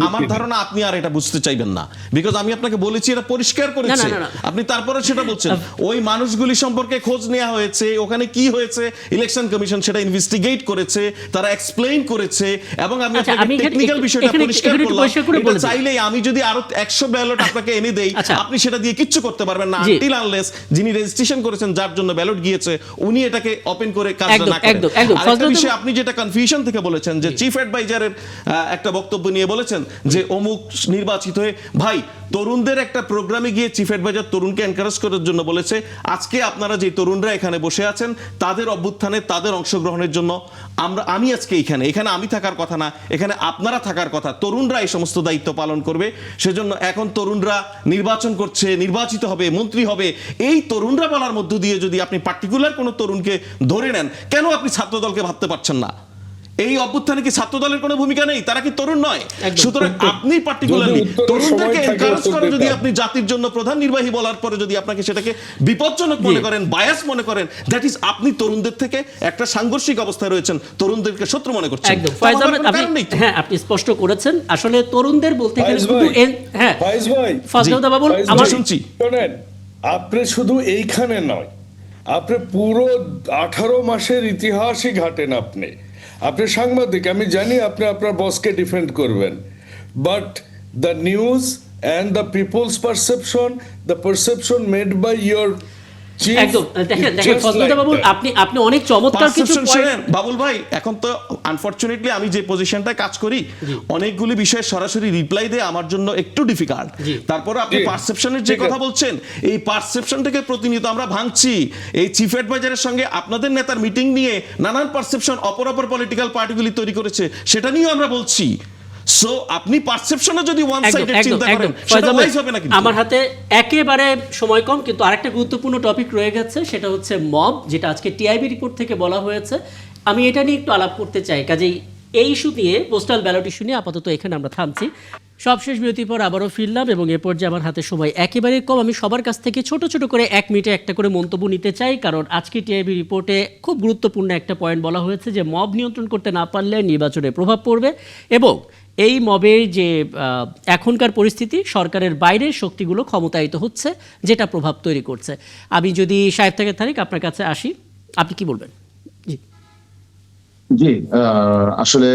আমার ধারণা আপনি আর এটা বুঝতে চাইবেন না, বিকজ আমি আপনাকে বলেছি এটা পরিষ্কার করেছে, না। আপনি তারপরে সেটা বলছেন। ওই মানুষগুলি সম্পর্কে খোঁজ নেওয়া হয়েছে, ওখানে কি হয়েছে ইলেকশন কমিশন সেটা ইনভেস্টিগেট করেছে, তারা এক্সপ্লেইন করেছে, এবং আমি আচ্ছা, আপনাকে আমি এখানে- টেকনিক্যাল বিষয়টা এখানে পরিষ্কার একটু করলাম। পরিষ্কার করে এটা বলে দিই। চাইলেই আমি যদি আরো 100 ব্যালট আপনাকে এনে দেই, আচ্ছা। আপনি সেটা দিয়ে কিচ্ছু করতে পারবেন না, জি। আনটিল আনলেস যিনি রেজিস্ট্রেশন করেছেন, যার জন্য ব্যালট গিয়েছে, উনি এটাকে ওপেন করে কাজটা একদম, না করেন। একদম। আরেকটা ফজলুল বিষয় আপনি যেটা কনফিউশন থেকে বলেছেন, যে চিফ অ্যাডভাইজারের একটা বক্তব্য নিয়ে বলেছেন যে অমুক নির্বাচিত হয়ে, ভাই তরুণদের একটা প্রোগ্রামে গিয়ে চিফ অ্যাডভাইজার তরুণকে এনকারেজ করার জন্য বলেছে, আজকে আপনারা যে তরুণরা এখানে বসে আছেন তাদের অভ্যুত্থানে তাদের অংশগ্রহণের জন্য আমি আজকে এখানে আমি থাকার কথা না, এখানে আপনারা থাকার কথা, তরুণরা এই সমস্ত দায়িত্ব পালন করবে। সেজন্য এখন তরুণরা নির্বাচন করছে, নির্বাচিত হবে, মন্ত্রী হবে, এই তরুণরা বলার মধ্য দিয়ে যদি আপনি পার্টিকুলার কোনো তরুণকে ধরে নেন, কেন আপনি ছাত্রদলকে ভাবতে পারছেন না? এই অভ্যুত্থানে কি ছাত্রদলের কোনো ভূমিকা নেই? তারা কি তরুণ নয়? একদম। সুতরাং আপনি পার্টিকুলারলি যদি উত্তরের তরুণদেরকে সময় থাকে এনকারেজ উত্তর করে যদি দিতাম। আপনি জাতির জন্য প্রধান নির্বাহী বলার পরে যদি আপনাকে সেটাকে বিপজ্জনক মনে করেন, বায়াস মনে করেন, দ্যাট ইজ আপনি তরুণদের থেকে একটা সাংঘর্ষিক অবস্থায় রয়েছেন, তরুণদেরকে শত্রু মনে করছেন। একদম তো ফয়েজ আমার আহমেদ, কোনো কারণ নেই তো। হ্যাঁ আপনি স্পষ্ট করেছেন। আসলে তরুণদের বলতে গেলে ফাইজ শুধু ভাই, হ্যাঁ ফাইজ ভাই, ফজলুল বাবুল, ফাইজ আমার ভাই, শুনছি। শোনেন, আপনি শুধু এইখানে নয়, আপনি পুরো 18 মাসের ইতিহাসই ঘাটেন। আপনি সাংবাদিক, আমি জানি আপনি আপনার বসকে ডিফেন্ড করবেন, but the news and the people's perception made by your chief, একদম দেখেন ফজলুল বাবু, আপনি অনেক চমৎকার কিছু Perception point- শোনেন, বাবুল ভাই, এখন তো আনফরচুনেটলি আমি যে পজিশনটায় কাজ করি, অনেকগুলি বিষয়ে সরাসরি রিপ্লাই দেয় আমার জন্য একটু ডিফিকাল্ট। জি। তারপরে আপনি জি, পারসেপশনের যে ঠিক কথা আছে। বলছেন, এই পারসেপশনটাকে প্রতিনিয়ত আমরা ভাঙছি। এই চিফ অ্যাডভাইজারের সঙ্গে আপনাদের নেতার মিটিং নিয়ে নানান পারসেপশন অপর পলিটিক্যাল পার্টিগুলি তৈরি করেছে, সেটা নিয়েও আমরা বলছি। সো আপনি পারসেপশনে যদি ওয়ান সাইডেড চিন্তা করেন, সেটা ওয়াইজ হবে না। কিন্তু আমার হাতে একেবারে সময় কম, কিন্তু আরেকটা গুরুত্বপূর্ণ টপিক রয়ে গেছে, সেটা হচ্ছে মব, যেটা আজকে টিআইবি রিপোর্ট থেকে বলা হয়েছে। আমি এটা নিয়ে একটু আলাপ করতে চাই। কাজেই এই ইস্যু নিয়ে, পোস্টাল ব্যালট ইস্যু নিয়ে আপাতত এখানে আমরা থামছি। সবশেষ বিরতির পর আবারও ফিরলাম, এবং এ পর্যায়ে আমার হাতে সময় একেবারে কম। আমি সবার কাছ থেকে ছোট ছোট করে 1 মিনিটে একটা করে মন্তব্য নিতে চাই, কারণ আজকে টিআইবি রিপোর্টে খুব গুরুত্বপূর্ণ একটা পয়েন্ট বলা হয়েছে যে মব নিয়ন্ত্রণ করতে না পারলে নির্বাচনে প্রভাব পড়বে, এবং এই মবের যে এখনকার পরিস্থিতি, সরকারের বাইরের শক্তিগুলো ক্ষমতায়িত হচ্ছে, যেটা প্রভাব তৈরি করছে। আমি যদি সাহেব থেকে তারিক আপনার কাছে আসি, আপনি কি বলবেন? জি জি, আসলে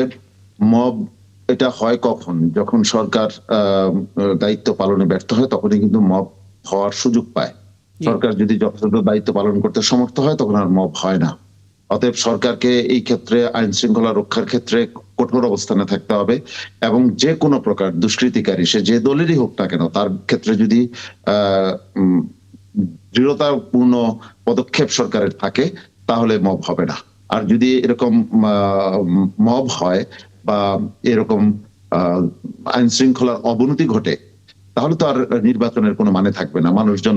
মব এটা হয় কখন? যখন সরকার দায়িত্ব পালনে ব্যর্থ হয়, তখনই কিন্তু মব হওয়ার সুযোগ পায়। সরকার যদি যথাযথ দায়িত্ব পালন করতে সমর্থ হয়, তখন আর মব হয় না। অতএব সরকারকে এই ক্ষেত্রে আইন শৃঙ্খলা রক্ষার ক্ষেত্রে কঠোর অবস্থানে থাকতে হবে, এবং যে কোনো প্রকার দুষ্কৃতিকারী, সে যে দলেরই হোক না কেন, তার ক্ষেত্রে যদি দৃঢ়তাপূর্ণ পদক্ষেপ সরকারের থাকে, তাহলে মব হবে না। আর যদি এরকম মব হয় বা এরকম আইন শৃঙ্খলার অবনতি ঘটে, তাহলে তো আর নির্বাচনের কোনো মানে থাকবে না। মানুষজন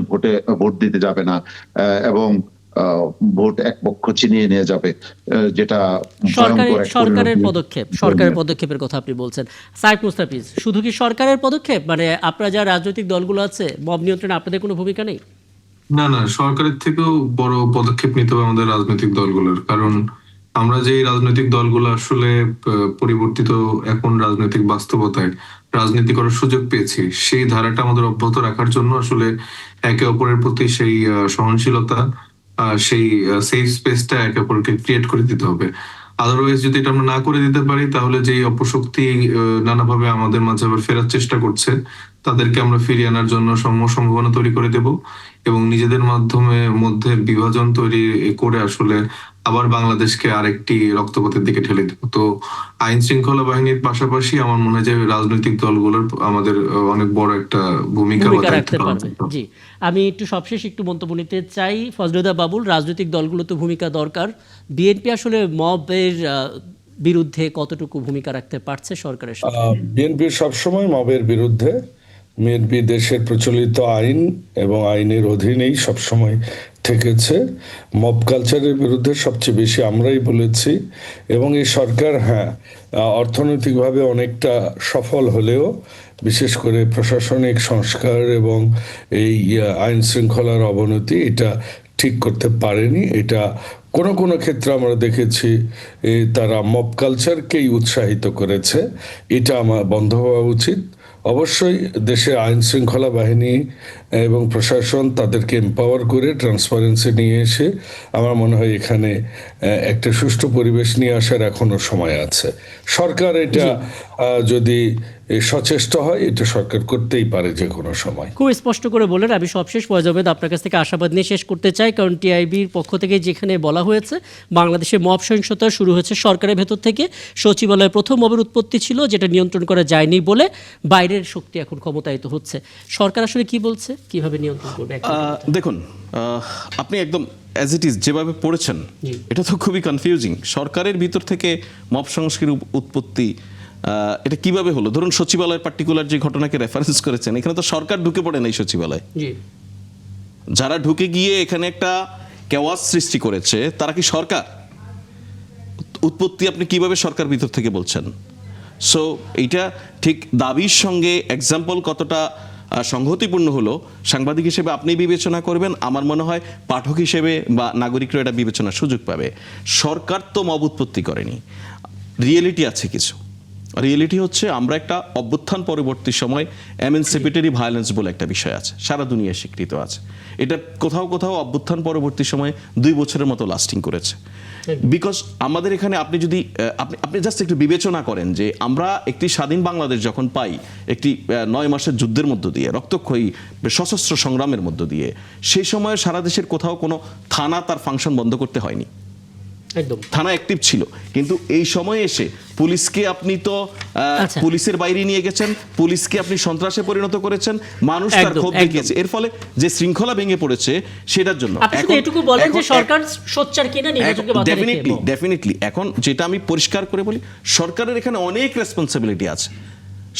ভোট দিতে যাবে না, এবং ভোট এক পক্ষ ছিনিয়ে নিয়ে যাবে, যেটা ভয়ঙ্কর এক পরিণতি। সরকারের পদক্ষেপের কথা আপনি বলছেন। সাইফ মুস্তাফিজ, শুধু কি সরকারের পদক্ষেপ, মানে আপনারা যা রাজনৈতিক দলগুলো আছে, মব নিয়ন্ত্রণে আপনাদের কোনো ভূমিকা নেই? না, সরকারের থেকেও বড় পদক্ষেপ নিতে হবে আমাদের রাজনৈতিক দলগুলোর। কারণ আমরা যে রাজনৈতিক দলগুলো আসলে পরিবর্তিত এখন রাজনৈতিক বাস্তবতায় রাজনীতি করার সুযোগ পেয়েছি, সেই ধারাটা আমাদের অব্যাহত রাখার জন্য আসলে একে অপরের প্রতি সেই সহনশীলতা, সেই সেফ স্পেসটা একে অপরকে ক্রিয়েট করে দিতে হবে। আদারওয়াইজ যদি এটা আমরা না করে দিতে পারি, তাহলে যেই অপশক্তি নানাভাবে আমাদের মাঝে আবার ফেরার চেষ্টা করছে, তাদেরকে আমরা ফিরিয়ে আনার জন্য সম্ভাবনা তৈরি করে দেব, এবং নিজেদের মধ্যে বিভাজন তৈরি করে আসলে আবার বাংলাদেশকে আরেকটি রক্তপাতের দিকে ঠেলে দেব। তো আইন শৃঙ্খলা বাহিনীর পাশাপাশি আমার মনে হয় যে রাজনৈতিক দলগুলোর আমাদের অনেক বড় একটা ভূমিকা রাখতে পারবে। জি, আমি একটু সবশেষ একটু মন্তব্য নিতে চাই। ফজলুল বাবুল, রাজনৈতিক দলগুলো তো ভূমিকা দরকার, বিএনপি আসলে মবের বিরুদ্ধে কতটুকু ভূমিকা রাখতে পারছে সরকারের সাথে? বিএনপি সবসময় মবের বিরুদ্ধে। বিএনপি দেশের প্রচলিত আইন এবং আইনের অধীনেই সবসময় থেকেছে। মব কালচারের বিরুদ্ধে সবচেয়ে বেশি আমরাই বলেছি, এবং এই সরকার অর্থনৈতিকভাবে অনেকটা সফল হলেও বিশেষ করে প্রশাসনিক সংস্কার এবং এই আইন শৃঙ্খলার অবনতি এটা ঠিক করতে পারেনি। এটা কোনো কোনো ক্ষেত্রে আমরা দেখেছি তারা মব কালচারকেই উৎসাহিত করেছে। এটা আমার বন্ধ হওয়া উচিত। অবশ্যই দেশের আইন শৃঙ্খলা বাহিনী এবং প্রশাসন তাদেরকে এম্পাওয়ার করে ট্রান্সপারেন্সি নিয়ে এসে আমার মনে হয় এখানে একটা সুষ্ঠু পরিবেশ নিয়ে আসার এখনো সময় আছে। সরকার এটা যদি সচেষ্ট হয়, এটা সরকার করতেই পারে যে কোনো সময়। খুব স্পষ্ট করে বলেন। আমি সবশেষ ফয়জাবেদ আপনার কাছ থেকে আশাবাদ নিয়ে শেষ করতে চাই, কারণ টিআইবির পক্ষ থেকে যেখানে বলা হয়েছে বাংলাদেশে মব সহিংসতা শুরু হয়েছে সরকারের ভেতর থেকে। সচিবালয়ে প্রথম মবের উৎপত্তি ছিল, যেটা নিয়ন্ত্রণ করা যায়নি বলে বাইরের শক্তি এখন ক্ষমতায়িত হচ্ছে। সরকার আসলে কি বলছে, কিভাবে নিয়ন্ত্রণ করবে? দেখুন, আপনি একদম অ্যাজ ইট ইজ যেভাবে পড়েছেন, জি। এটা তো খুবই কনফিউজিং। সরকারের ভিতর থেকে মব সংস্কৃতির উৎপত্তি এটা কিভাবে হলো? ধরুন সচিবালয়ের পার্টিকুলার যে ঘটনাকে রেফারেন্স করেছেন, এখানে তো সরকার ঢুকে পড়ে নাই সচিবালয়। জি, যারা ঢুকে গিয়ে এখানে একটা কেওয়াস সৃষ্টি করেছে তারা কি সরকার? উৎপত্তি আপনি কিভাবে সরকার ভিতর থেকে বলছেন? সো এইটা ঠিক দাবির সঙ্গে এক্সাম্পল কতটা সংহতিপূর্ণ হলো সাংবাদিক হিসেবে আপনি বিবেচনা করবেন। আমার মনে হয় পাঠক হিসেবে বা নাগরিকরা এটা বিবেচনার সুযোগ পাবে। সরকার তো মব উৎপত্তি করেনি, রিয়েলিটি আছে কিছু। রিয়েলিটি হচ্ছে আমরা একটা অভ্যুত্থান পরবর্তী সময় এমানসিপেটরি ভায়োলেন্স বলে একটা বিষয় আছে, সারা দুনিয়ায় স্বীকৃত আছে। এটা কোথাও কোথাও অভ্যুত্থান পরবর্তী সময়ে 2 বছরের মতো লাস্টিং করেছে। বিকজ আমাদের এখানে আপনি যদি আপনি জাস্ট একটু বিবেচনা করেন যে আমরা একটি স্বাধীন বাংলাদেশ যখন পাই, একটি 9 মাসের যুদ্ধের মধ্য দিয়ে, রক্তক্ষয়ী সশস্ত্র সংগ্রামের মধ্য দিয়ে, সেই সময় সারা দেশের কোথাও কোনো থানা তার ফাংশন বন্ধ করতে হয়নি। একদম। থানা অ্যাক্টিভ ছিল, কিন্তু এই সময়ে এসে পুলিশকে আপনি তো আচ্ছা। পুলিশের বাইরে নিয়ে গেছেন, পুলিশকে আপনি সন্ত্রাসে পরিণত করেছেন, মানুষ তার একদম, ক্ষোভ একদম। দেখিয়েছে। এর ফলে যে শৃঙ্খলা ভেঙে পড়েছে সেটার জন্য আপনি শুধু এটুকু বলেন যে সরকার সোচ্চার কিনা নির্বাচনকে মাথায় রেখে। ডেফিনেটলি এখন যেটা আমি পরিষ্কার করে বলি, সরকারের এখানে অনেক রেসপন্সিবিলিটি আছে।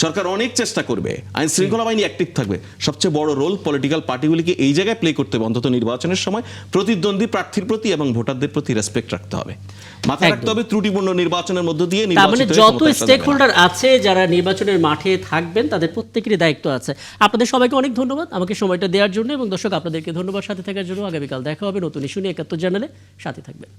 সরকার অনেক চেষ্টা করবে, আইন শৃঙ্খলা বাহিনী অ্যাক্টিভ থাকবে। সবচেয়ে বড় রোল পলিটিক্যাল পার্টিগুলিকে এই জায়গায় প্লে করতে হবে, অন্তত নির্বাচনের সময় প্রতিদ্বন্দ্বী প্রার্থীর প্রতি এবং ভোটারদের প্রতি রেসপেক্ট রাখতে হবে, মাথায় রাখতে হবে। ত্রুটিপূর্ণ নির্বাচনের মধ্য দিয়ে তার মানে নির্বাচিত যত স্টেক হোল্ডার আছে যারা নির্বাচনের মাঠে থাকবেন তাদের প্রত্যেকেরই দায়িত্ব আছে। আপনাদের সবাইকে অনেক ধন্যবাদ আমাকে সময়টা দেওয়ার জন্য, এবং দর্শক আপনাদেরকে ধন্যবাদ সাথে থাকার জন্য। আগামীকাল দেখা হবে নতুন ইস্যু নিয়ে 71 জানালে সাথে থাকবেন।